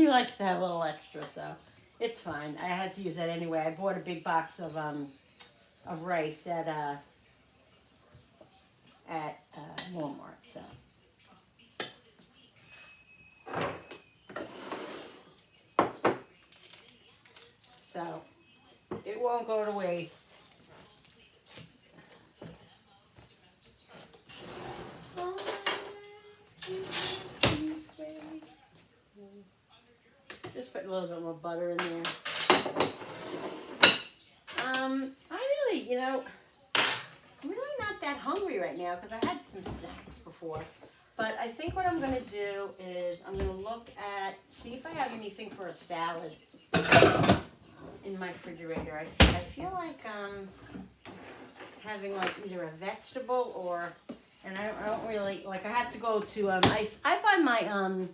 Speaker 1: likes to have a little extra, so it's fine. I had to use that anyway. I bought a big box of rice at Walmart, so. So, it won't go to waste. Just put a little bit more butter in there. I'm really not that hungry right now because I had some snacks before. But I think what I'm going to do is I'm going to see if I have anything for a salad in my refrigerator. I feel like having like either a vegetable and I don't really, like, I have to go to, I buy my,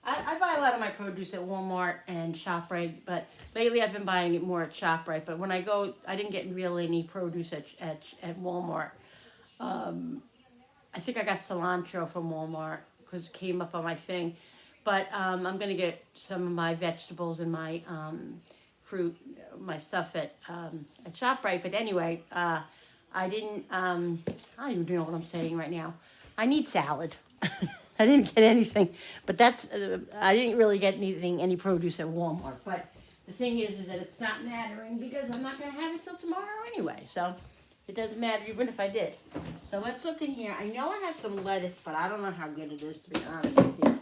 Speaker 1: I buy a lot of my produce at Walmart and ShopRite, but lately I've been buying it more at ShopRite. But when I go, I didn't get really any produce at Walmart. I think I got cilantro from Walmart because it came up on my thing. But I'm going to get some of my vegetables and my fruit, my stuff at ShopRite. But anyway, I didn't, I don't even know what I'm saying right now. I need salad. I didn't get anything, but I didn't really get any produce at Walmart. But the thing is that it's not mattering because I'm not going to have it till tomorrow anyway. So it doesn't matter even if I did. So let's look in here. I know I have some lettuce, but I don't know how good it is, to be honest with you.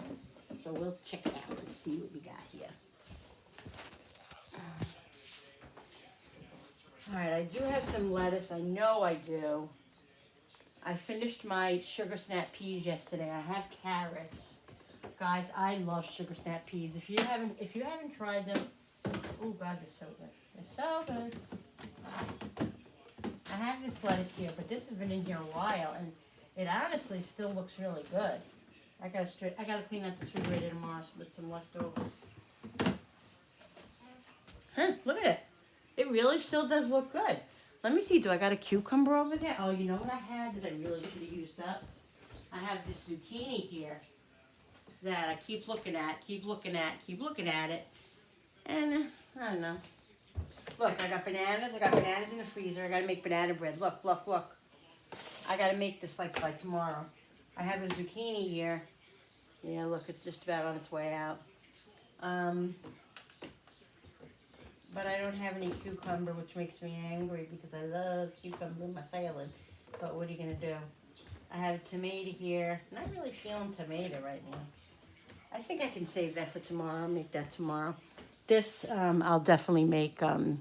Speaker 1: So we'll check it out and see what we got here. All right, I do have some lettuce. I know I do. I finished my sugar snap peas yesterday. I have carrots. Guys, I love sugar snap peas. If you haven't tried them, oh God, they're so good. They're so good. I have this lettuce here, but this has been in here a while, and it honestly still looks really good. I gotta clean out the refrigerator tomorrow with some leftovers. Huh, look at it. It really still does look good. Let me see, do I got a cucumber over there? Oh, you know what I had that I really should have used up? I have this zucchini here that I keep looking at it. And, I don't know. Look, I got bananas in the freezer. I gotta make banana bread. Look. I gotta make this like by tomorrow. I have a zucchini here. Yeah, look, it's just about on its way out. But I don't have any cucumber, which makes me angry because I love cucumber in my salad. But what are you going to do? I have a tomato here. Not really feeling tomato right now. I think I can save that for tomorrow. I'll make that tomorrow. This, I'll definitely make my,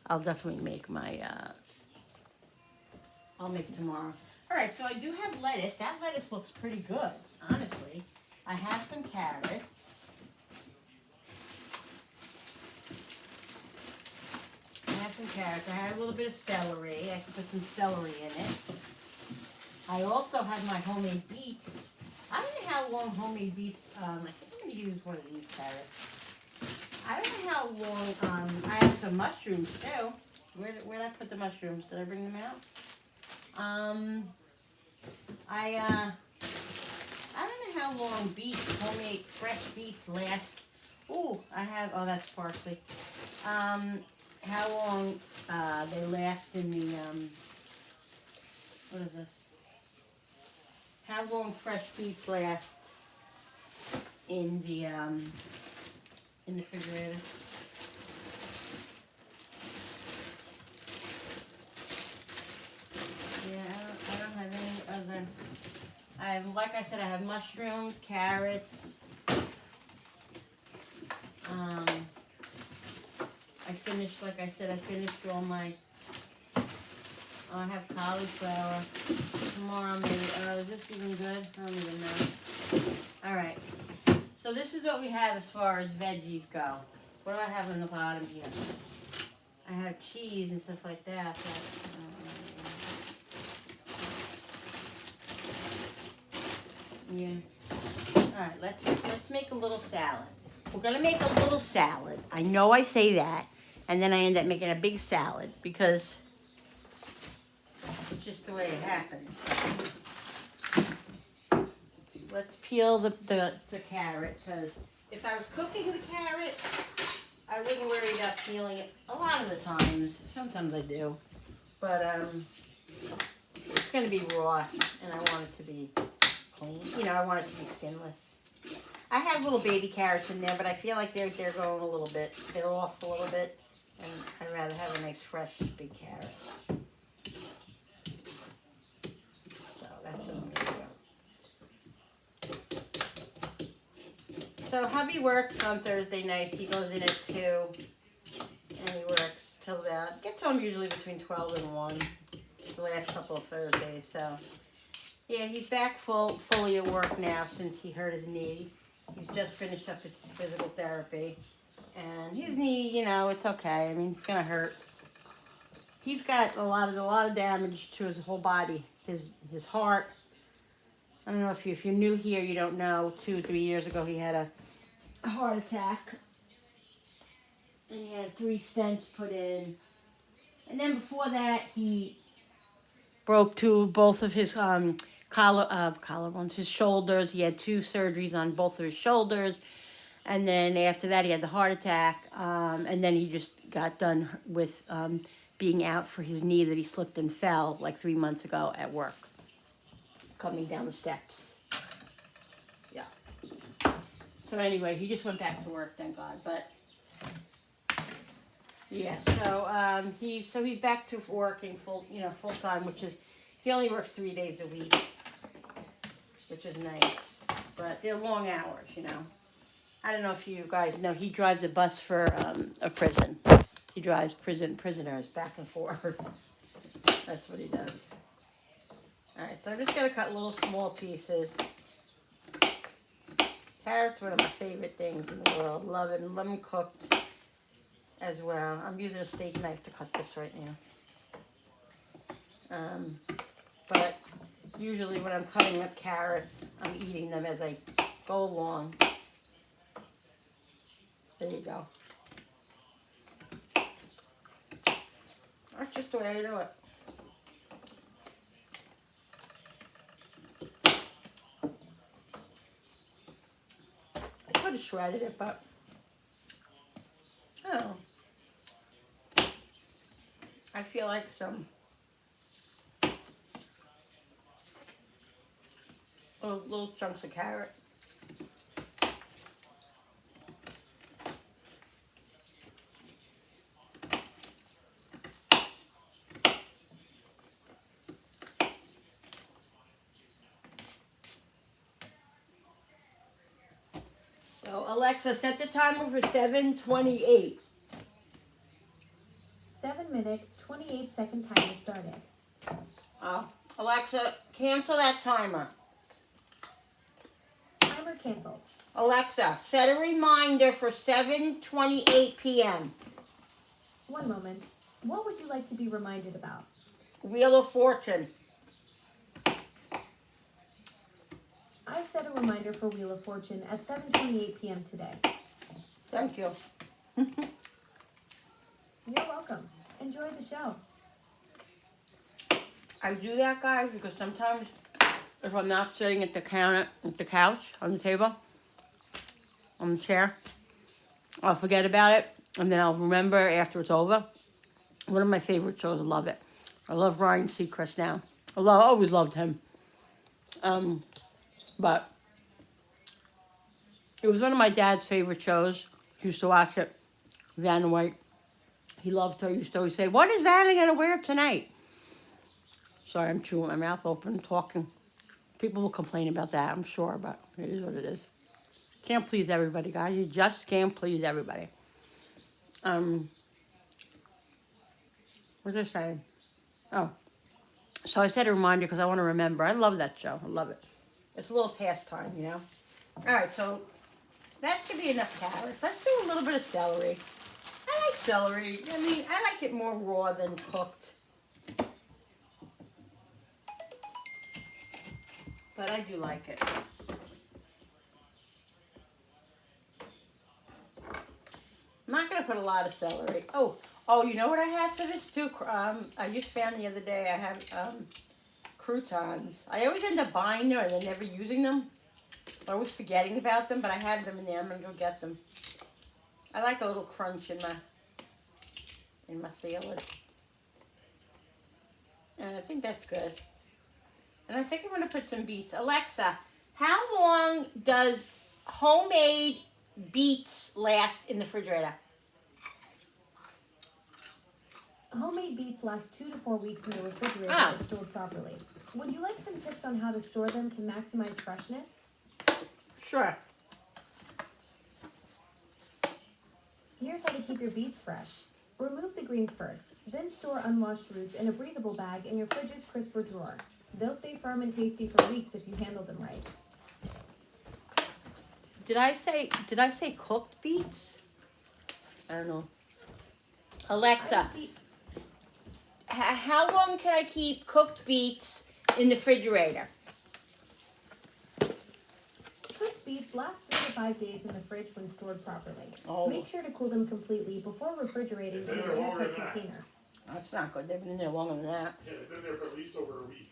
Speaker 1: I'll make it tomorrow. All right, so I do have lettuce. That lettuce looks pretty good, honestly. I have some carrots. I have a little bit of celery. I can put some celery in it. I also have my homemade beets. I don't know how long homemade beets, I think I'm going to use one of these carrots. I don't know how long, I have some mushrooms too. Where did I put the mushrooms? Did I bring them out? I don't know how long beets, homemade fresh beets last. Oh, that's parsley. How long they last in the, what is this? How long fresh beets last in the refrigerator. Yeah, I don't have any other, like I said, I have mushrooms, carrots, I finished all my, I have cauliflower. Tomorrow maybe, is this even good? I don't even know. Alright, so this is what we have as far as veggies go. What do I have on the bottom here? I have cheese and stuff like that. Yeah. Alright, let's make a little salad. We're gonna make a little salad. I know I say that, and then I end up making a big salad because it's just the way it happens. Let's peel the carrot, because if I was cooking the carrot, I wouldn't worry about peeling it a lot of the times. Sometimes I do. But it's going to be raw, and I want it to be clean. You know, I want it to be skinless. I have little baby carrots in there, but I feel like they're going a little bit. They're off a little bit, and I'd rather have a nice fresh big carrot. So that's what I'm going to do. So hubby works on Thursday nights. He goes in at 2, and he works till about, gets home usually between 12 and 1, the last couple of Thursdays. So yeah, he's back fully at work now since he hurt his knee. He's just finished up his physical therapy, and his knee, you know, it's okay. I mean, it's gonna hurt. He's got a lot of damage to his whole body, his heart, I don't know if you're new here, you don't know. 2 or 3 years ago, he had a heart attack, and he had 3 stents put in. And then before that, he broke both of his collarbones, his shoulders. He had 2 surgeries on both of his shoulders, and then after that, he had the heart attack. And then he just got done with being out for his knee that he slipped and fell like 3 months ago at work, coming down the steps. Yeah. So anyway, he just went back to work, thank God. But yeah, so he's back to working full time, which is he only works 3 days a week, which is nice. But they're long hours, I don't know if you guys know, he drives a bus for a prison. He drives prisoners back and forth. That's what he does. All right, so I'm just gonna cut little small pieces. Carrots, one of my favorite things in the world. Love it, and love them cooked as well. I'm using a steak knife to cut this right now. But usually when I'm cutting up carrots, I'm eating them as I go along. There you go. That's just the way I do it. I could have shredded it, but oh, I feel like some little chunks of carrot. So Alexa, set the timer for 7:28.
Speaker 2: 7-minute, 28-second timer started.
Speaker 1: Alexa, cancel that timer.
Speaker 2: Timer canceled.
Speaker 1: Alexa, set a reminder for 7:28 p.m.
Speaker 2: 1 moment. What would you like to be reminded about?
Speaker 1: Wheel of Fortune.
Speaker 2: I've set a reminder for Wheel of Fortune at 7:28 p.m. today.
Speaker 1: Thank you.
Speaker 2: You're welcome. Enjoy the show.
Speaker 1: I do that, guys, because sometimes if I'm not sitting at the couch, on the table, on the chair, I'll forget about it, and then I'll remember after it's over. One of my favorite shows. I love it. I love Ryan Seacrest now. Always loved him. But it was one of my dad's favorite shows. He used to watch it. Vanna White. He loved her. He used to always say, "What is Vanna gonna wear tonight?" Sorry, I'm chewing my mouth open, talking. People will complain about that, I'm sure, but it is what it is. Can't please everybody, guys. You just can't please everybody. What was I saying? Oh, so I set a reminder because I want to remember. I love that show. I love it. It's a little pastime, All right, so that should be enough carrots. Let's do a little bit of celery. I like celery. I mean, I like it more raw than cooked. But I do like it. I'm not going to put a lot of celery. Oh, you know what I have for this too? I just found the other day I have croutons. I always end up buying them and then never using them. I'm always forgetting about them, but I have them in there. I'm going to go get them. I like a little crunch in my salad. And I think that's good. And I think I'm going to put some beets. Alexa, how long does homemade beets last in the refrigerator?
Speaker 2: Homemade beets last 2 to 4 weeks in the refrigerator if stored properly. Would you like some tips on how to store them to maximize freshness?
Speaker 1: Sure.
Speaker 2: Here's how to keep your beets fresh. Remove the greens first, then store unwashed roots in a breathable bag in your fridge's crisper drawer. They'll stay firm and tasty for weeks if you handle them right.
Speaker 1: Did I say cooked beets? I don't know. Alexa, how long can I keep cooked beets in the refrigerator?
Speaker 2: last 3 to 5 days in the fridge when stored properly.
Speaker 1: Oh.
Speaker 2: Make sure to cool them completely before refrigerating in an airtight container.
Speaker 1: That's not good. They've been in there longer than that.
Speaker 3: Yeah, they've been there for at least over a week.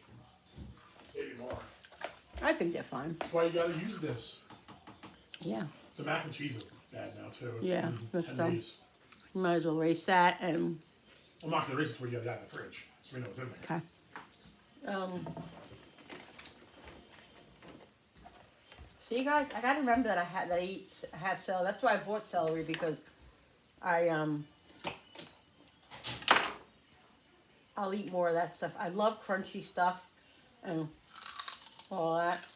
Speaker 3: Maybe more.
Speaker 1: I think they're fine.
Speaker 3: That's why you gotta use this.
Speaker 1: Yeah.
Speaker 3: The mac and cheese is bad now too. It's
Speaker 1: Yeah,
Speaker 3: been
Speaker 1: that's
Speaker 3: 10
Speaker 1: dumb.
Speaker 3: days.
Speaker 1: You might as well erase that and
Speaker 3: I'm not gonna erase it before you get it out of the fridge, so we know what's in there.
Speaker 1: okay. See, guys, I gotta remember that I have celery. That's why I bought celery, because I'll eat more of that stuff. I love crunchy stuff and all that.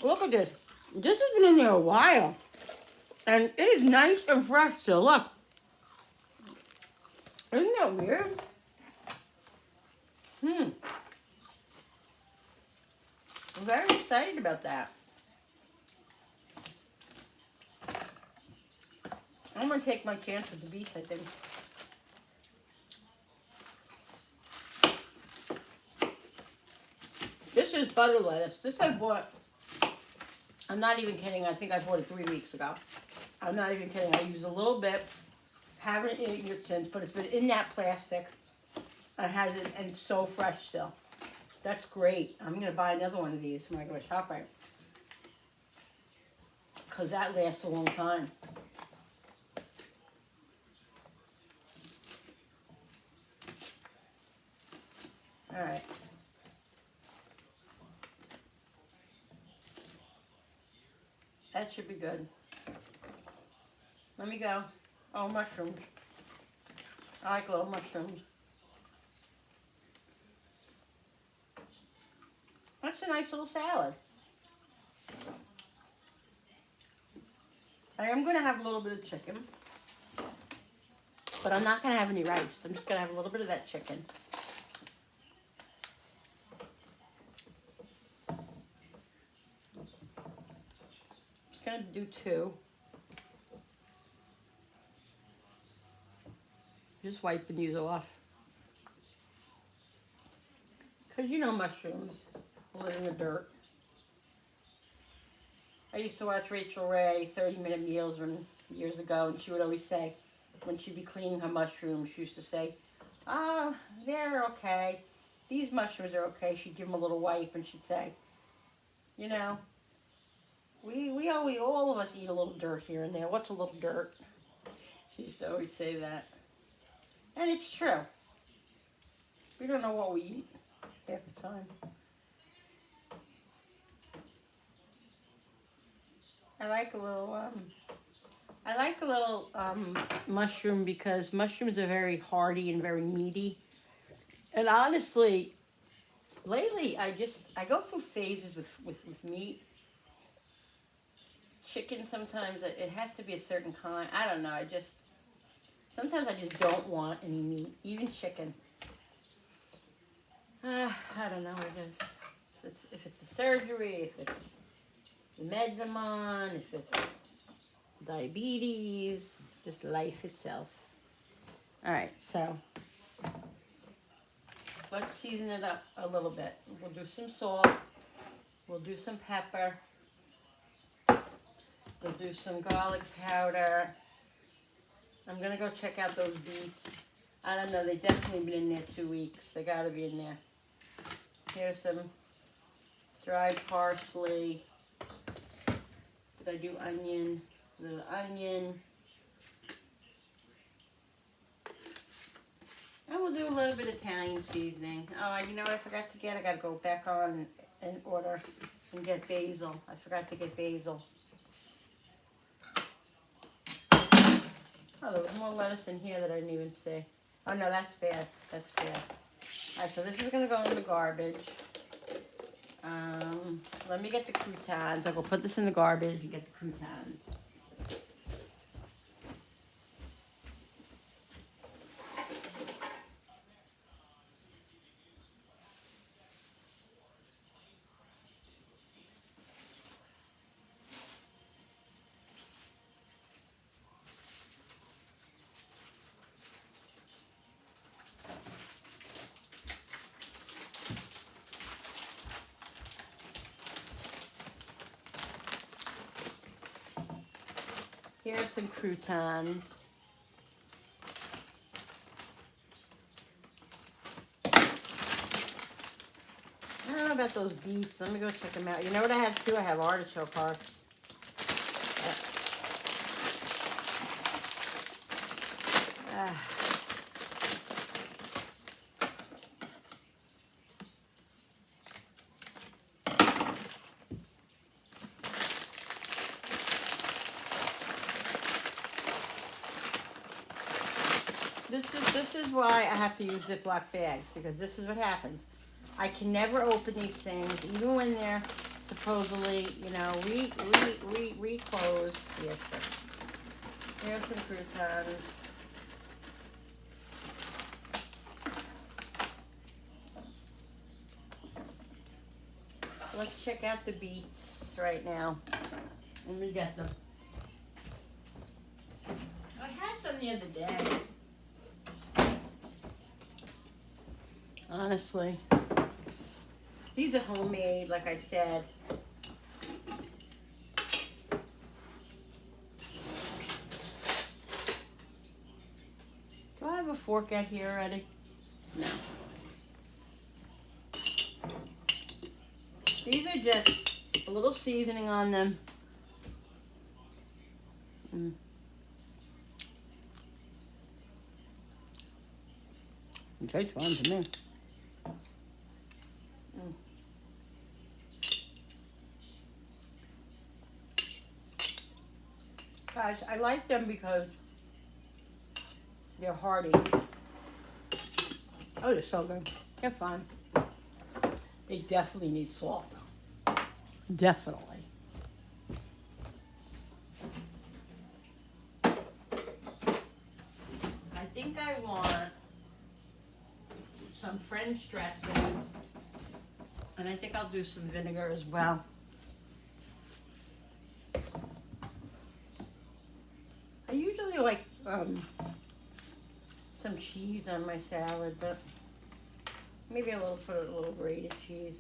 Speaker 1: Look at this. This has been in there a while, and it is nice and fresh still. Look, isn't that weird? I'm very excited about that. I'm gonna take my chance with the beets, I think. This is butter lettuce. This I bought, I'm not even kidding, I think I bought it 3 weeks ago. I'm not even kidding, I used a little bit, haven't eaten it since, but it's been in that plastic. I had it, and it's so fresh still. That's great. I'm gonna buy another one of these when I go to ShopRite, because that lasts a long time. All right. That should be good. Let me go. Oh, mushrooms. I like little mushrooms. That's a nice little salad. I am going to have a little bit of chicken, but I'm not going to have any rice. I'm just going to have a little bit of that chicken. Just going to do 2. Just wiping these off. Because you know mushrooms live in the dirt. I used to watch Rachel Ray 30-minute meals years ago, and she would always say, when she'd be cleaning her mushrooms, she used to say, "Ah, they're okay. These mushrooms are okay." She'd give them a little wipe, and she'd say, "You know, we all of us eat a little dirt here and there. What's a little dirt?" She used to always say that, and it's true. We don't know what we eat half the time. I like a little mushroom, because mushrooms are very hearty and very meaty. And honestly, lately I go through phases with meat. Chicken sometimes, it has to be a certain kind. I don't know, sometimes I just don't want any meat, even chicken. I don't know what it is. If it's a surgery, if it's the meds I'm on, if it's diabetes, just life itself. All right, so let's season it up a little bit. We'll do some salt. We'll do some pepper. We'll do some garlic powder. I'm gonna go check out those beets. I don't know, they've definitely been in there 2 weeks. They gotta be in there. Here's some dried parsley. Did I do onion? Little onion. And we'll do a little bit of Italian seasoning. Oh, you know what I forgot to get? I gotta go back on and order and get basil. I forgot to get basil. Oh, there was more lettuce in here that I didn't even see. Oh no, that's bad. That's bad. Alright, so this is gonna go in the garbage. Let me get the croutons. I'll go put this in the garbage and get the croutons. Here are some croutons. I don't know about those beets. Let me go check them out. You know what I have too? I have artichoke hearts. Ah. This is why I have to use Ziploc bags, because this is what happens. I can never open these things, even when they're supposedly, you know, reclosed. Yes, sir. Here's some croutons. Let's check out the beets right now. Let me get them. I had some the other day. Honestly. These are homemade, like I said. Do I have a fork out here already? No. These are just a little seasoning on them. It tastes fun to me. Guys, I like them because they're hearty. Oh, they're so good. They're fun. They definitely need salt, though. Definitely. I think I want some French dressing, and I think I'll do some vinegar as well. I usually like some cheese on my salad, but maybe I will put a little grated cheese.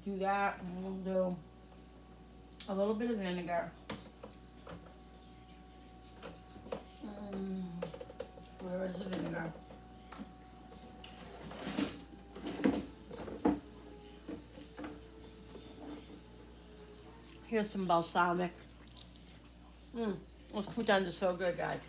Speaker 1: Do that, and we'll do a little bit of vinegar. Where is the vinegar? Here's some balsamic. Those croutons are so good, guys.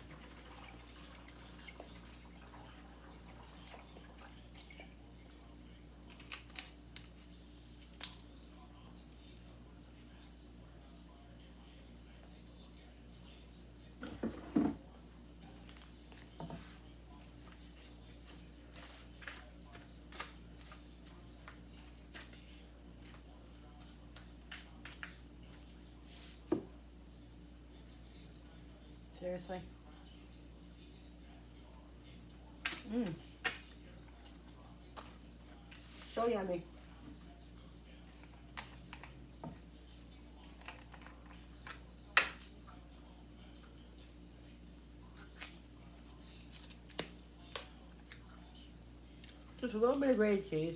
Speaker 1: Seriously. So yummy. Just a little bit of grated cheese.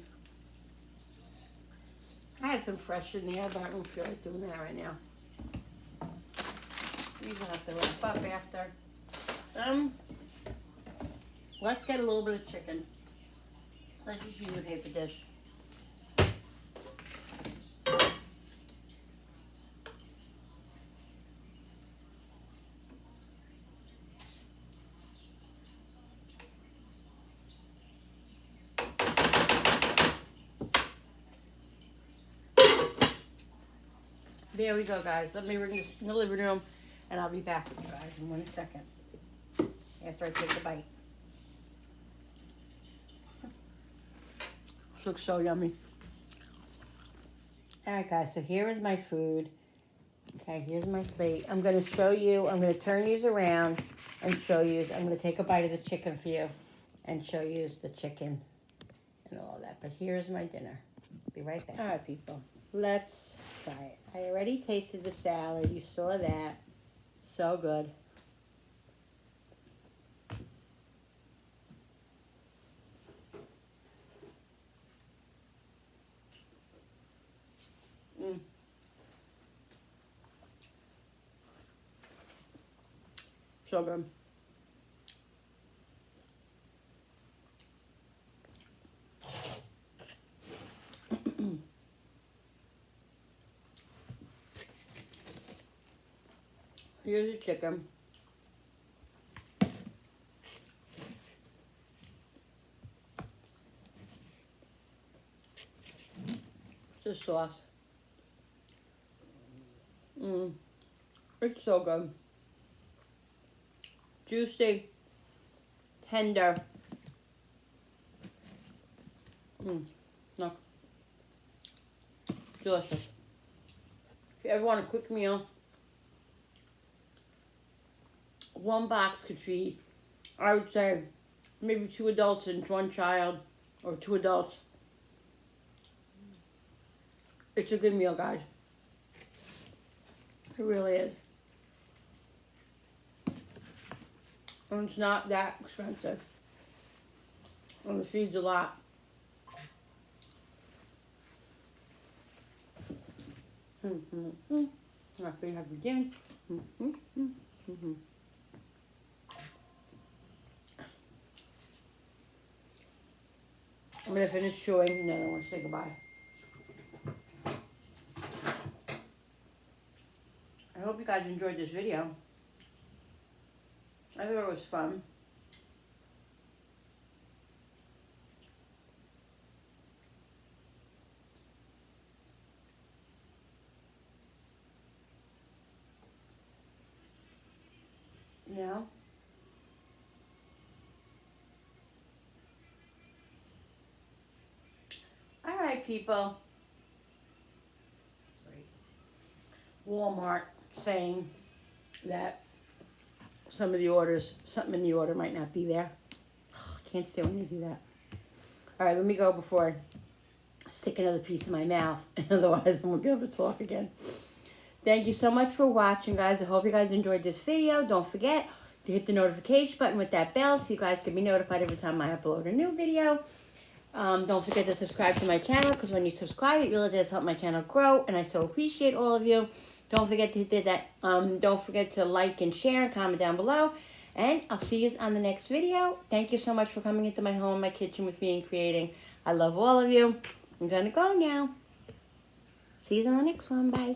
Speaker 1: I have some fresh in there, but I don't feel like doing that right now. These will have to wrap up after. Let's get a little bit of chicken. Let's just use a paper dish. There we go, guys. Let me bring this in the living room, and I'll be back with you guys in 1 second after I take a bite. This looks so yummy. All right, guys, so here is my food. Okay, here's my plate. I'm going to show you, I'm going to turn these around and show you. I'm going to take a bite of the chicken for you and show you the chicken and all that. But here's my dinner. Be right back. All right, people. Let's try it. I already tasted the salad. You saw that. So good. Mm. So good. Here's the chicken. The sauce. Mm. It's so good. Juicy. Tender. Mm. Look. Delicious. If you ever want a quick meal, one box could feed, I would say, maybe 2 adults and 1 child, or 2 adults. It's a good meal, guys. It really is. And it's not that expensive. And it feeds a lot. After you have your dinner. I'm going to finish chewing and then I want to say goodbye. I hope you guys enjoyed this video. I thought it was fun. You know? Alright, people. Walmart saying that some of the orders, something in the order might not be there. I can't stand when you do that. Alright, let me go before I stick another piece in my mouth. Otherwise, I won't be able to talk again. Thank you so much for watching, guys. I hope you guys enjoyed this video. Don't forget to hit the notification button with that bell so you guys can be notified every time I upload a new video. Don't forget to subscribe to my channel because when you subscribe, it really does help my channel grow, and I so appreciate all of you. Don't forget to hit that. Don't forget to like and share and comment down below. And I'll see you on the next video. Thank you so much for coming into my home, my kitchen with me and creating. I love all of you. I'm gonna go now. See you on the next one. Bye.